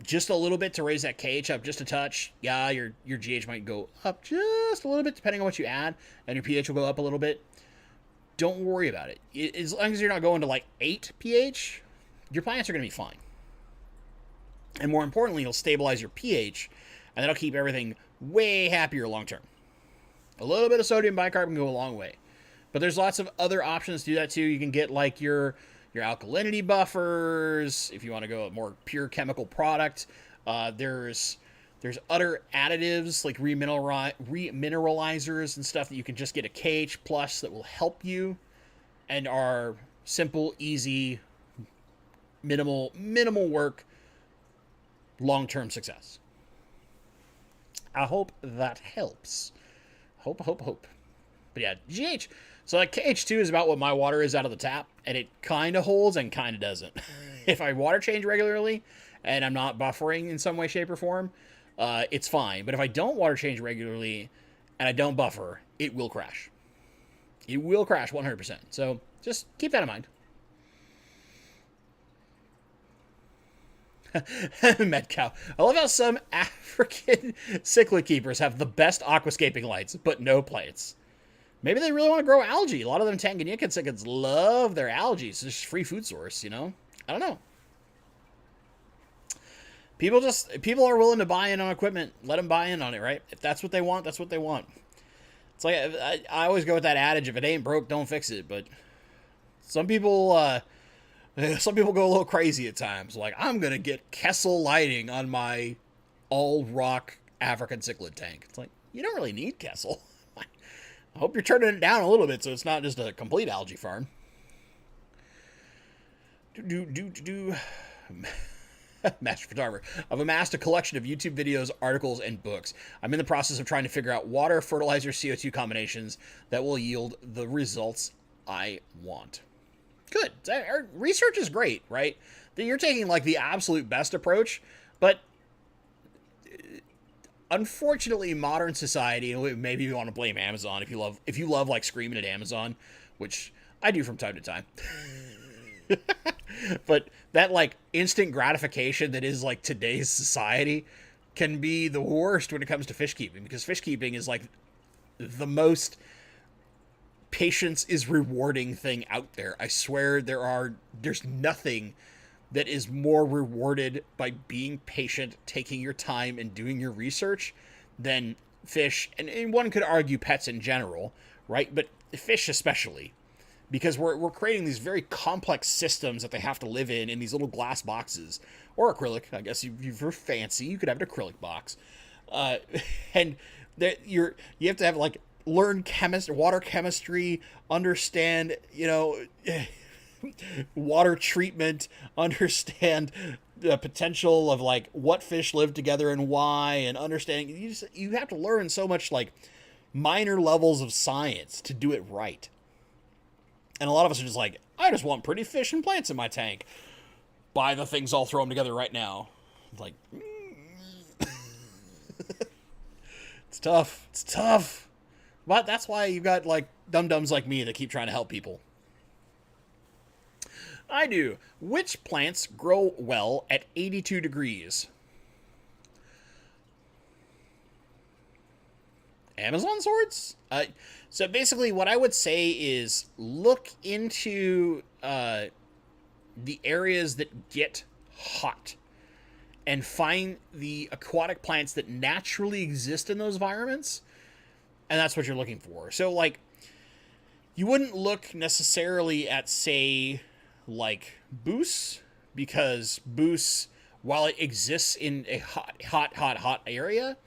Just a little bit to raise that KH up just a touch. Yeah, your GH might go up just a little bit depending on what you add, and your pH will go up a little bit. Don't worry about it. As long as you're not going to like 8 pH, your plants are going to be fine. And more importantly, you'll stabilize your pH, and that'll keep everything way happier long term. A little bit of sodium bicarb can go a long way. But there's lots of other options to do that too. You can get like your alkalinity buffers if you want to go a more pure chemical product. There's other additives like remineralizers and stuff that you can just get a KH plus that will help you and are simple, easy, minimal work, long-term success. I hope that helps. Hope. But yeah, GH. So like KH2 is about what my water is out of the tap, and it kind of holds and kind of doesn't. If I water change regularly and I'm not buffering in some way, shape, or form, it's fine. But if I don't water change regularly and I don't buffer, it will crash. It will crash 100%. So just keep that in mind. Medcow. I love how some African cichlid keepers have the best aquascaping lights, but no plates. Maybe they really want to grow algae. A lot of them Tanganyika cichlids love their algae. It's just a free food source, I don't know. People are willing to buy in on equipment. Let them buy in on it, right? If that's what they want, that's what they want. It's like I always go with that adage: if it ain't broke, don't fix it. But some people Some people go a little crazy at times. Like, I'm going to get Kessel lighting on my all-rock African cichlid tank. It's like, you don't really need Kessel. I hope you're turning it down a little bit so it's not just a complete algae farm. Master photographer. I've amassed a collection of YouTube videos, articles, and books. I'm in the process of trying to figure out water, fertilizer, CO2 combinations that will yield the results I want. Good. Our research is great, right? You're taking like the absolute best approach, but unfortunately, modern society, maybe you want to blame Amazon if you love like screaming at Amazon, which I do from time to time. But that like instant gratification that is like today's society can be the worst when it comes to fish keeping, because fish keeping is like the most patience is rewarding thing out there. I swear there's nothing that is more rewarded by being patient, taking your time, and doing your research than fish. And one could argue pets in general, right? But fish especially, because we're creating these very complex systems that they have to live in these little glass boxes or acrylic. I guess if you're fancy, you could have an acrylic box, and that you have to have like learn water chemistry, understand water treatment, understand the potential of like what fish live together and why, and understanding you have to learn so much like minor levels of science to do it right. And a lot of us are just like, I just want pretty fish and plants in my tank. Buy the things, I'll throw them together right now. Like, it's tough. It's tough. But that's why you've got like dum-dums like me that keep trying to help people. I do. Which plants grow well at 82 degrees? Amazon swords? So basically what I would say is look into the areas that get hot and find the aquatic plants that naturally exist in those environments, and that's what you're looking for. So like you wouldn't look necessarily at, say, like Boos, because Boos, while it exists in a hot area,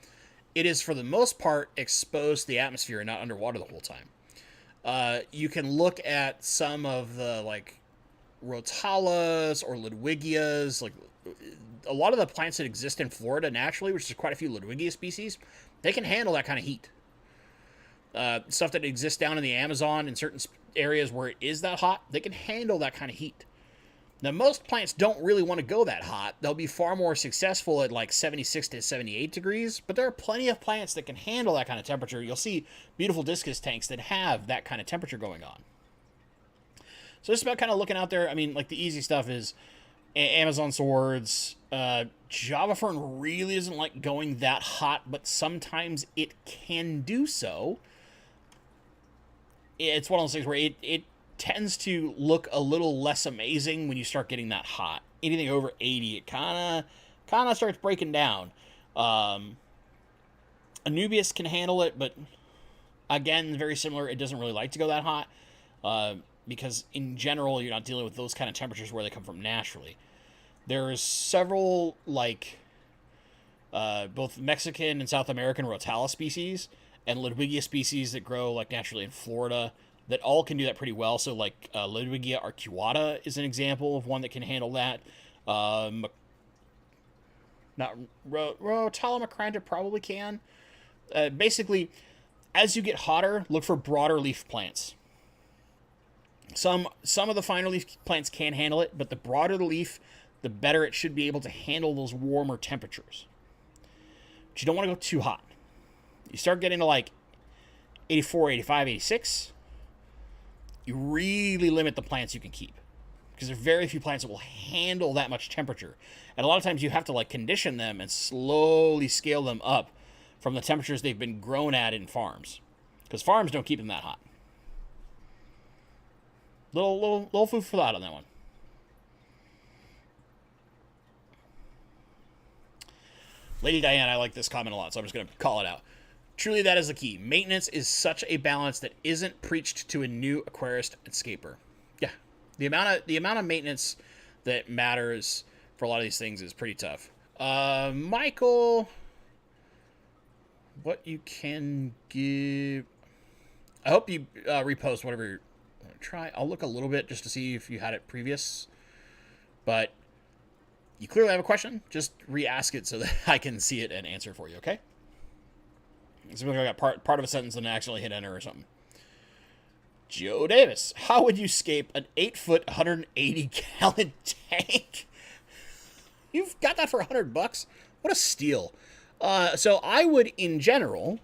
it is for the most part exposed to the atmosphere and not underwater the whole time. You can look at some of the like Rotalas or Ludwigias, like a lot of the plants that exist in Florida naturally, which is quite a few Ludwigia species, they can handle that kind of heat. Stuff that exists down in the Amazon in certain areas where it is that hot, they can handle that kind of heat. Now, most plants don't really want to go that hot. They'll be far more successful at like 76 to 78 degrees, but there are plenty of plants that can handle that kind of temperature. You'll see beautiful discus tanks that have that kind of temperature going on. So it's about kind of looking out there. I mean, like the easy stuff is Amazon swords. Java fern really isn't like going that hot, but sometimes it can do so. It's one of those things where it tends to look a little less amazing when you start getting that hot. Anything over 80, it kind of starts breaking down. Anubias can handle it, but again, very similar. It doesn't really like to go that hot because in general, you're not dealing with those kind of temperatures where they come from naturally. There's several like both Mexican and South American Rotala species and Ludwigia species that grow like naturally in Florida that all can do that pretty well. So like Ludwigia arcuata is an example of one that can handle that. Not Rotala macranta probably can. Basically, as you get hotter, look for broader leaf plants. Some of the finer leaf plants can handle it, but the broader the leaf, the better it should be able to handle those warmer temperatures. But you don't want to go too hot. You start getting to like 84, 85, 86, you really limit the plants you can keep, because there are very few plants that will handle that much temperature. And a lot of times you have to like condition them and slowly scale them up from the temperatures they've been grown at in farms, because farms don't keep them that hot. Little food for thought on that one. Lady Diane, I like this comment a lot, so I'm just going to call it out. Truly, that is the key. Maintenance is such a balance that isn't preached to a new aquarist and scaper. Yeah, The amount of maintenance that matters for a lot of these things is pretty tough. Michael, what you can give. I hope you repost whatever you're try. I'll look a little bit just to see if you had it previous, but you clearly have a question. Just re-ask it so that I can see it and answer for you. Okay. So I got part of a sentence and accidentally hit enter or something. Joe Davis, how would you scape an 8-foot, 180-gallon tank? You've got that for $100. What a steal. So I would, in general,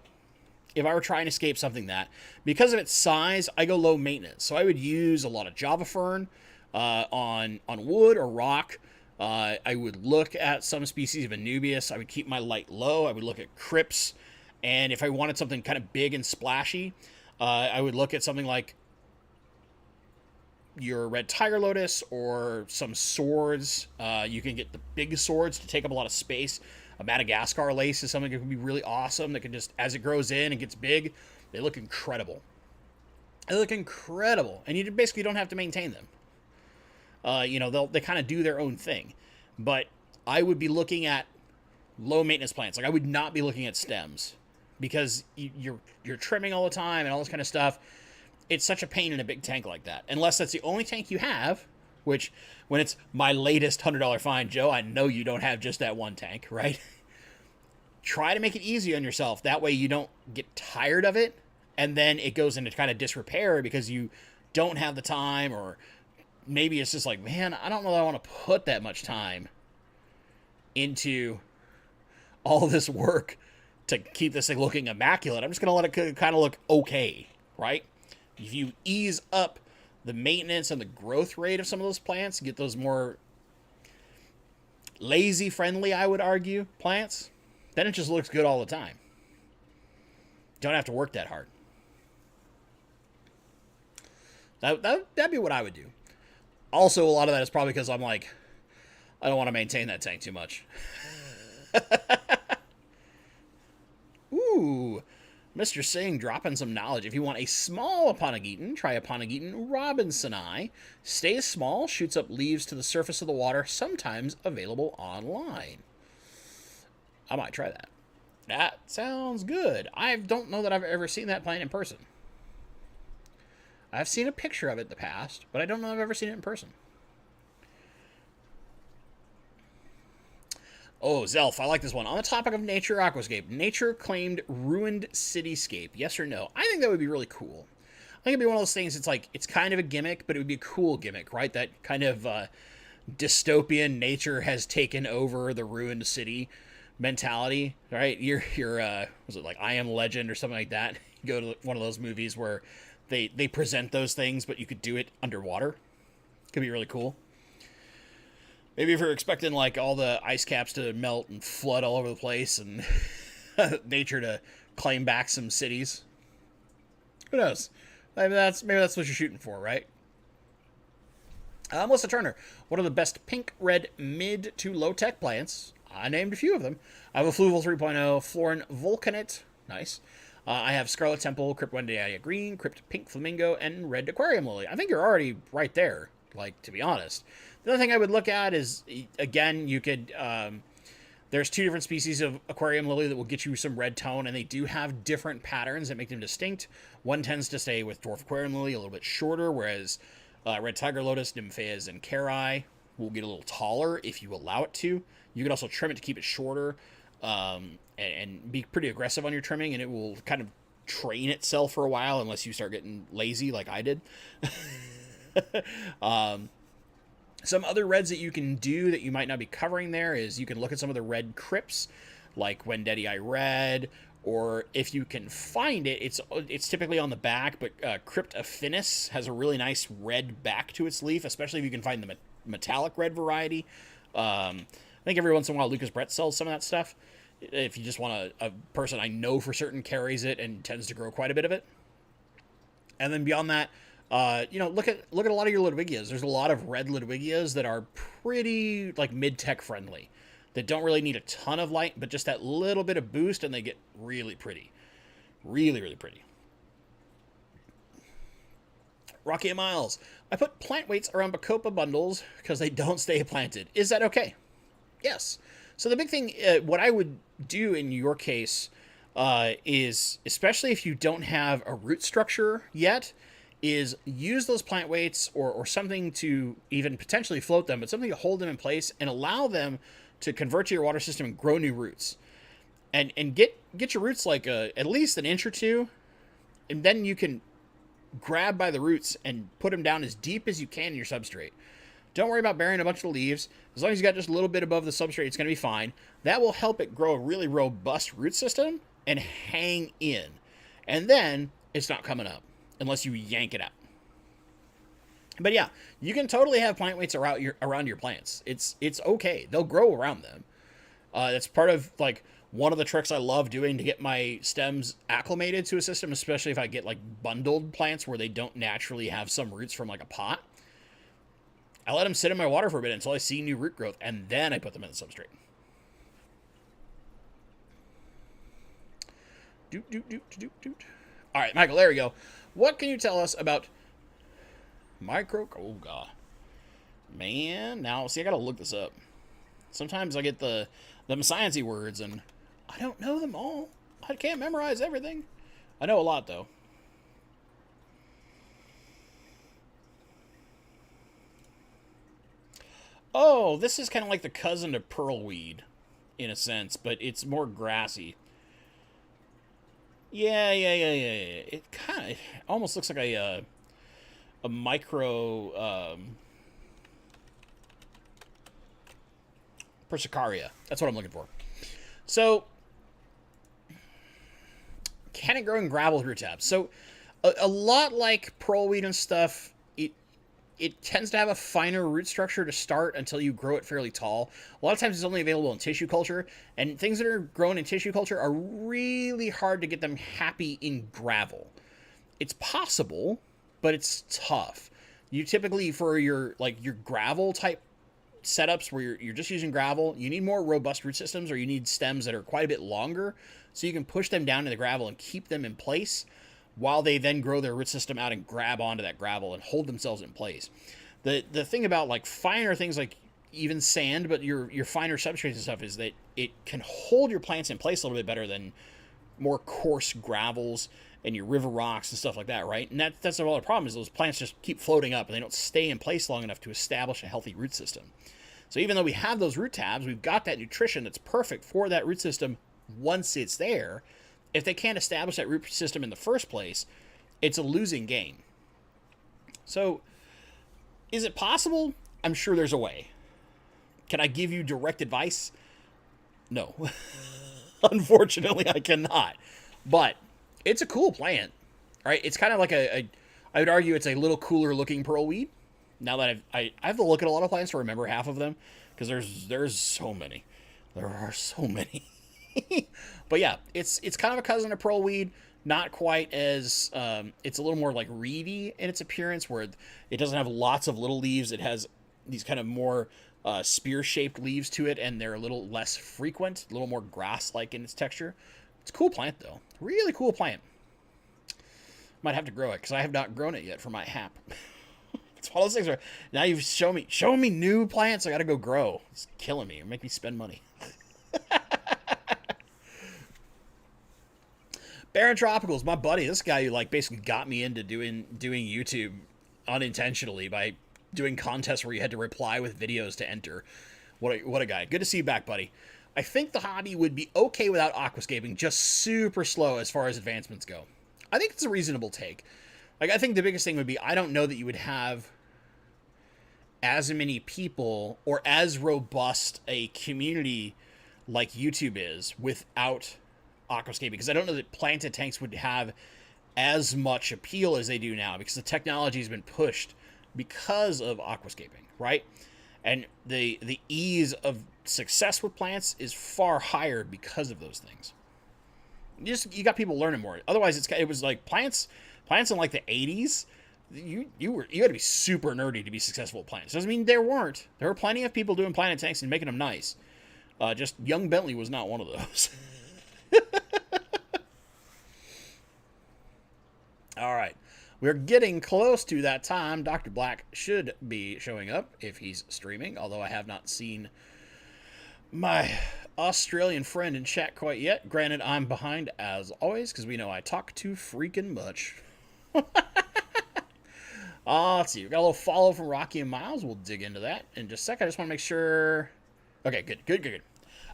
if I were trying to scape something that, because of its size, I go low maintenance. So I would use a lot of Java fern on wood or rock. I would look at some species of Anubias. I would keep my light low. I would look at crypts. And if I wanted something kind of big and splashy, I would look at something like your red tiger lotus or some swords. You can get the big swords to take up a lot of space. A Madagascar lace is something that can be really awesome. That can just, as it grows in and gets big, they look incredible. They look incredible. And you basically don't have to maintain them. They kind of do their own thing. But I would be looking at low maintenance plants. Like I would not be looking at stems. Because you're trimming all the time and all this kind of stuff. It's such a pain in a big tank like that. Unless that's the only tank you have, which when it's my latest $100 find, Joe, I know you don't have just that one tank, right? Try to make it easy on yourself. That way you don't get tired of it and then it goes into kind of disrepair because you don't have the time, or maybe it's just like, man, I don't know that I want to put that much time into all this work to keep this thing looking immaculate. I'm just going to let it kind of look okay, right? If you ease up the maintenance and the growth rate of some of those plants, get those more lazy friendly, I would argue, plants, then it just looks good all the time. Don't have to work that hard. That'd be what I would do. Also, a lot of that is probably because I'm like, I don't want to maintain that tank too much. Ooh, Mr. Singh dropping some knowledge. If you want a small Aponigeton, try Aponigeton robinsoni. Stays small, shoots up leaves to the surface of the water, sometimes available online. I might try that. That sounds good. I don't know that I've ever seen that plant in person. I've seen a picture of it in the past, but I don't know if I've ever seen it in person. Oh, Zelf, I like this one. On the topic of nature aquascape, nature claimed ruined cityscape. Yes or no? I think that would be really cool. I think it'd be one of those things, it's kind of a gimmick, but it would be a cool gimmick, right? That kind of dystopian nature has taken over the ruined city mentality, right? You're was it like I Am Legend or something like that? You go to one of those movies where they present those things, but you could do it underwater. Could be really cool. Maybe if you're expecting like all the ice caps to melt and flood all over the place and nature to claim back some cities. Who knows? Maybe that's what you're shooting for, right? Melissa Turner, what are the best pink, red, mid to low-tech plants? I named a few of them. I have a Fluval 3.0, Florin Vulcanite, nice. I have Scarlet Temple, Crypt Wendiana Green, Crypt Pink Flamingo, and Red Aquarium Lily. I think you're already right there, like, to be honest. The other thing I would look at is, again, you could, there's two different species of aquarium lily that will get you some red tone, and they do have different patterns that make them distinct. One tends to stay with dwarf aquarium lily a little bit shorter, whereas red tiger lotus, nymphaeas, and cari will get a little taller if you allow it to. You can also trim it to keep it shorter, and be pretty aggressive on your trimming, and it will kind of train itself for a while unless you start getting lazy like I did. Some other reds that you can do that you might not be covering there is you can look at some of the red crypts, like Wendetii Red, or if you can find it, it's typically on the back, but Crypt Affinis has a really nice red back to its leaf, especially if you can find the metallic red variety. I think every once in a while Lucas Brett sells some of that stuff. If you just want a person I know for certain carries it and tends to grow quite a bit of it. And then beyond that, look at a lot of your Ludwigias. There's a lot of red Ludwigias that are pretty like mid-tech friendly, that don't really need a ton of light, but just that little bit of boost, and they get really pretty, really, really pretty. Rocky and Miles, I put plant weights around Bacopa bundles because they don't stay planted. Is that okay? Yes. So the big thing, what I would do in your case is, especially if you don't have a root structure yet, is use those plant weights or something to even potentially float them, but something to hold them in place and allow them to convert to your water system and grow new roots. And get your roots like at least an inch or two, and then you can grab by the roots and put them down as deep as you can in your substrate. Don't worry about burying a bunch of leaves. As long as you got just a little bit above the substrate, it's going to be fine. That will help it grow a really robust root system and hang in. And then it's not coming up unless you yank it out. But yeah, you can totally have plant weights around your plants. It's okay. They'll grow around them. That's part of like one of the tricks I love doing to get my stems acclimated to a system, especially if I get like bundled plants where they don't naturally have some roots from like a pot. I let them sit in my water for a bit until I see new root growth, and then I put them in the substrate. All right, Michael, there we go. What can you tell us about oh god, man. Now, see, I gotta look this up. Sometimes I get them sciencey words, and I don't know them all. I can't memorize everything. I know a lot, though. Oh, this is kind of like the cousin to pearlweed, in a sense, but it's more grassy. Yeah. It kind of almost looks like a micro Persicaria. That's what I'm looking for. So, can it grow in gravel root tabs? So, a lot like pearlweed and stuff, it tends to have a finer root structure to start until you grow it fairly tall. A lot of times it's only available in tissue culture, and things that are grown in tissue culture are really hard to get them happy in gravel. It's possible, but it's tough. You typically, for your gravel type setups where you're just using gravel, you need more robust root systems, or you need stems that are quite a bit longer so you can push them down to the gravel and keep them in place while they then grow their root system out and grab onto that gravel and hold themselves in place. The thing about like finer things like even sand, but your finer substrates and stuff, is that it can hold your plants in place a little bit better than more coarse gravels and your river rocks and stuff like that, right? And that's the other problem, is those plants just keep floating up and they don't stay in place long enough to establish a healthy root system. So even though we have those root tabs, we've got that nutrition that's perfect for that root system once it's there. If they can't establish that root system in the first place, it's a losing game. So, is it possible? I'm sure there's a way. Can I give you direct advice? No. Unfortunately, I cannot. But it's a cool plant, right? It's kind of like I would argue it's a little cooler looking pearlweed. Now that I have to look at a lot of plants to remember half of them, because there's so many. There are so many. But yeah, it's kind of a cousin of pearlweed, not quite as it's a little more like reedy in its appearance, where it doesn't have lots of little leaves. It has these kind of more spear-shaped leaves to it, and they're a little less frequent, a little more grass-like in its texture. It's a cool plant, though. Really cool plant. Might have to grow it, because I have not grown it yet for my hap. It's one of those things where now you've shown me new plants I gotta go grow. It's killing me. It make me spend money. Baron Tropicals, my buddy, this guy who like basically got me into doing YouTube unintentionally by doing contests where you had to reply with videos to enter. What a guy. Good to see you back, buddy. I think the hobby would be okay without aquascaping, just super slow as far as advancements go. I think it's a reasonable take. Like, I think the biggest thing would be, I don't know that you would have as many people or as robust a community like YouTube is without aquascaping, because I don't know that planted tanks would have as much appeal as they do now, because the technology has been pushed because of aquascaping, right? And the ease of success with plants is far higher because of those things. You got people learning more. Otherwise, it was like plants in like the 80s. You had to be super nerdy to be successful at plants. Doesn't mean there weren't. There were plenty of people doing planted tanks and making them nice. Just young Bentley was not one of those. All right. We're getting close to that time. Dr. Black should be showing up if he's streaming, although I have not seen my Australian friend in chat quite yet. Granted, I'm behind as always because we know I talk too freaking much. Let's see. We've got a little follow from Rocky and Miles. We'll dig into that in just a sec. I just want to make sure. Okay, good.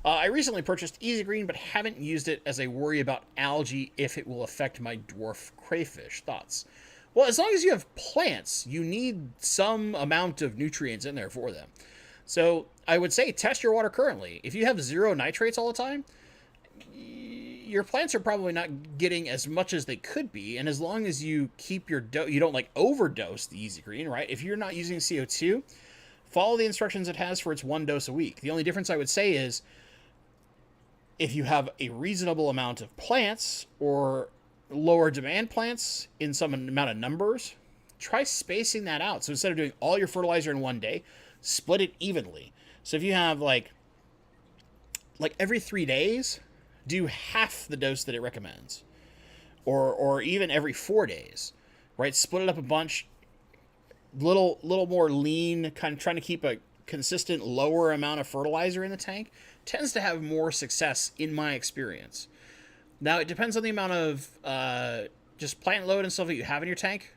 I recently purchased Easy Green, but haven't used it as I worry about algae if it will affect my dwarf crayfish. Thoughts? Well, as long as you have plants, you need some amount of nutrients in there for them. So I would say test your water currently. If you have zero nitrates all the time, your plants are probably not getting as much as they could be. And as long as you keep your you don't like overdose the Easy Green, right? If you're not using CO2, follow the instructions it has for its 1 dose a week. The only difference I would say is if you have a reasonable amount of plants or lower demand plants in some amount of numbers, try spacing that out. So instead of doing all your fertilizer in 1 day, split it evenly. So if you have like every 3 days, do half the dose that it recommends, or even every 4 days, right? Split it up a bunch, little more lean, kind of trying to keep a consistent lower amount of fertilizer in the tank tends to have more success in my experience. Now it depends on the amount of just plant load and stuff that you have in your tank.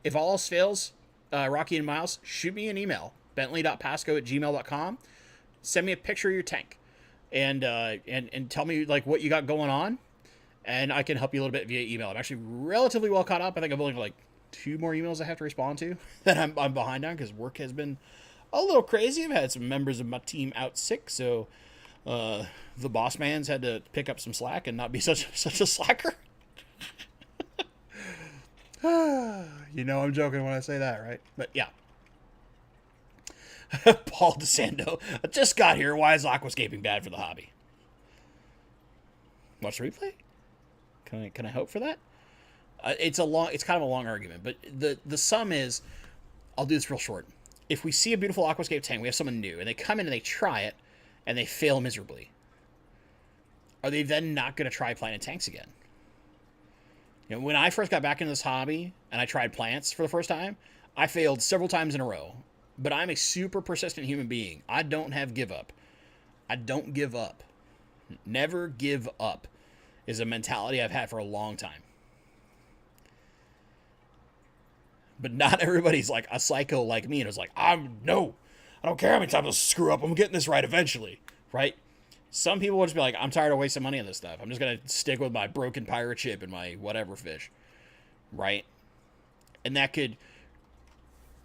If all else fails, Rocky and Miles, shoot me an email, bentley.pasco@gmail.com. Send me a picture of your tank and tell me like what you got going on, and I can help you a little bit via email. I'm actually relatively well caught up. I think I've only got like 2 more emails I have to respond to that I'm behind on because work has been a little crazy. I've had some members of my team out sick, so the boss man's had to pick up some slack and not be such a slacker. You know I'm joking when I say that, right? But yeah. Paul DeSando, I just got here. Why is aquascaping bad for the hobby? Watch the replay? Can I hope for that? It's kind of a long argument, but the sum is, I'll do this real short. If we see a beautiful aquascape tank, we have someone new, and they come in and they try it, and they fail miserably, are they then not going to try planting tanks again? You know, when I first got back into this hobby and I tried plants for the first time, I failed several times in a row. But I'm a super persistent human being. I don't have give up. I don't give up. Never give up is a mentality I've had for a long time. But not everybody's like a psycho like me and is like, I don't care how many times I screw up. I'm getting this right eventually, right? Some people will just be like, I'm tired of wasting money on this stuff. I'm just going to stick with my broken pirate ship and my whatever fish, right? And that could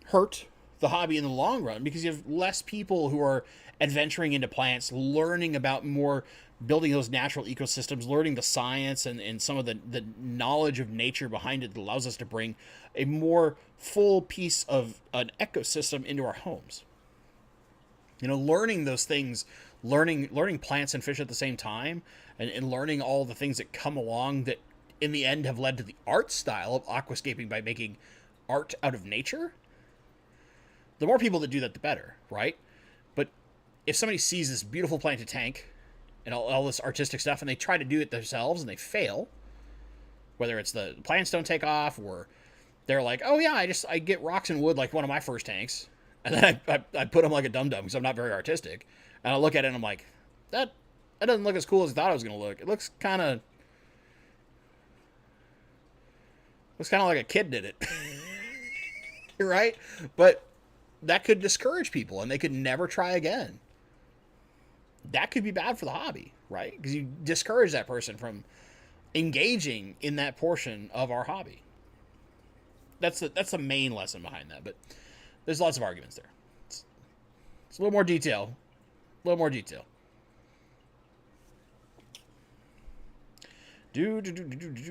hurt the hobby in the long run because you have less people who are adventuring into plants, learning about more, building those natural ecosystems, learning the science and some of the knowledge of nature behind it that allows us to bring a more full piece of an ecosystem into our homes. You know, learning those things, learning plants and fish at the same time, and learning all the things that come along that in the end have led to the art style of aquascaping by making art out of nature. The more people that do that, the better, right? But if somebody sees this beautiful planted tank and all this artistic stuff and they try to do it themselves and they fail, whether it's the plants don't take off or they're like, oh yeah, I get rocks and wood like one of my first tanks, and then I put them like a dum-dum because I'm not very artistic, and I look at it and I'm like, that doesn't look as cool as I thought it was going to look. It looks kind of like a kid did it. Right? But that could discourage people and they could never try again. That could be bad for the hobby, right? Because you discourage that person from engaging in that portion of our hobby. That's the main lesson behind that, but there's lots of arguments there. It's a little more detail. All right.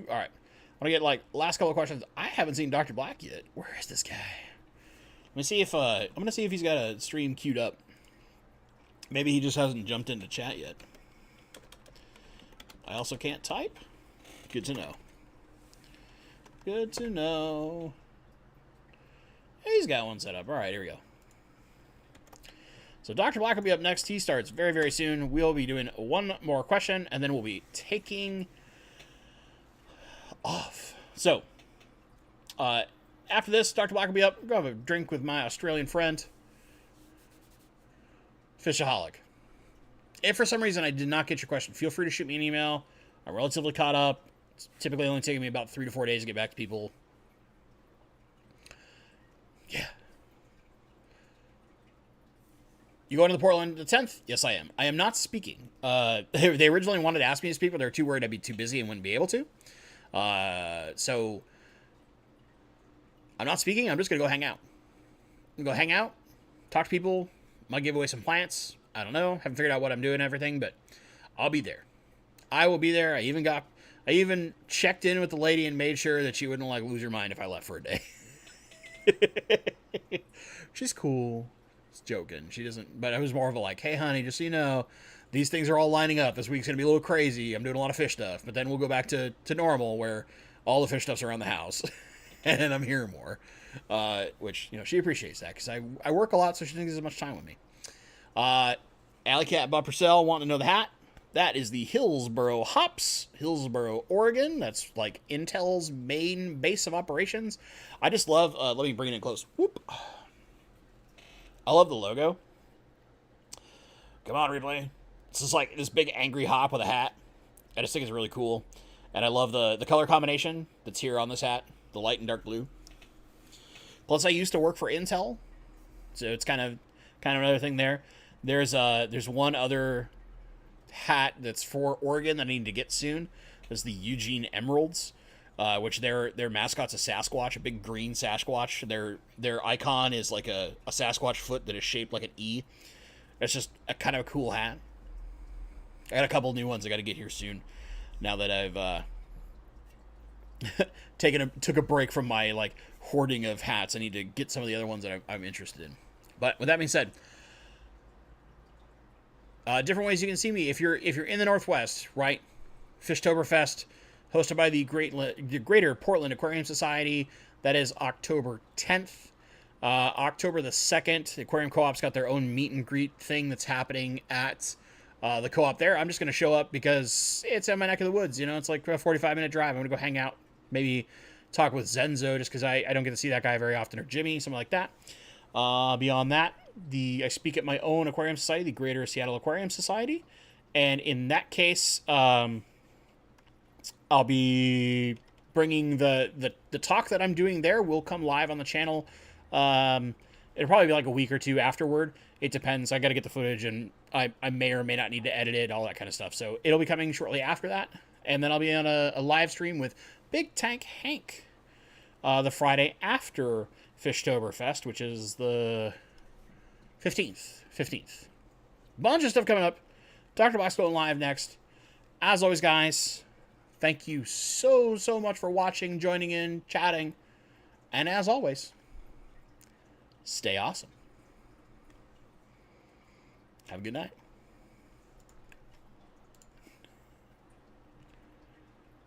I want to get like last couple of questions. I haven't seen Dr. Black yet. Where is this guy? I'm gonna see if he's got a stream queued up. Maybe he just hasn't jumped into chat yet. I also can't type. Good to know. Good to know. He's got one set up. All right, here we go. So Dr. Black will be up next. He starts very, very soon. We'll be doing one more question, and then we'll be taking off. So After this, Dr. Black will be up. Go have a drink with my Australian friend, Fishaholic. If for some reason I did not get your question, feel free to shoot me an email. I'm relatively caught up. It's typically only taking me about 3 to 4 days to get back to people. Yeah. You going to the Portland the 10th? Yes, I am. I am not speaking. They originally wanted to ask me to speak, but they were too worried I'd be too busy and wouldn't be able to. So I'm not speaking. I'm just going to go hang out. I'm going to go hang out, talk to people, might give away some plants. I don't know. Haven't figured out what I'm doing and everything, but I'll be there. I will be there. I even checked in with the lady and made sure that she wouldn't like lose her mind if I left for a day. She's cool. Just joking. She doesn't, but it was more of a like, hey honey, just so you know, these things are all lining up. This week's going to be a little crazy. I'm doing a lot of fish stuff, but then we'll go back to normal where all the fish stuff's around the house and I'm here more. Which, you know, she appreciates that because I work a lot, so she doesn't get as much time with me. Alley Cat Bob Purcell wanting to know the hat. That is the Hillsboro Hops, Hillsboro, Oregon. That's like Intel's main base of operations. I just love, let me bring it in close. Whoop. I love the logo. Come on, replay. It's just like this big angry hop with a hat. I just think it's really cool. And I love the color combination that's here on this hat. The light and dark blue. Plus, I used to work for Intel. So it's kind of another thing there. There's one other hat that's for Oregon that I need to get soon. There's the Eugene Emeralds, which their mascot's a Sasquatch, a big green Sasquatch. Their icon is like a Sasquatch foot that is shaped like an E. It's just a kind of a cool hat. I got a couple new ones I got to get here soon. Now that I've took a break from my like hoarding of hats, I need to get some of the other ones that I'm interested in. But with that being said, different ways you can see me if you're in the Northwest, right? Fishtoberfest, hosted by the Greater Portland Aquarium Society. That is October 10th. October the 2nd, the Aquarium Co-op's got their own meet and greet thing that's happening at the co-op there. I'm just going to show up because it's in my neck of the woods. You know, it's like a 45-minute drive. I'm going to go hang out, maybe talk with Zenzo just because I don't get to see that guy very often, or Jimmy, something like that. Beyond that, I speak at my own aquarium society, the Greater Seattle Aquarium Society, and in that case, I'll be bringing the talk that I'm doing there will come live on the channel. It'll probably be like a week or two afterward. It depends. I got to get the footage, and I may or may not need to edit it, all that kind of stuff. So it'll be coming shortly after that, and then I'll be on a live stream with Big Tank Hank the Friday after Fishtoberfest, which is the 15th. Bunch of stuff coming up. Dr. Black's going live next. As always, guys, thank you so much for watching, joining in, chatting, and as always, stay awesome. Have a good night.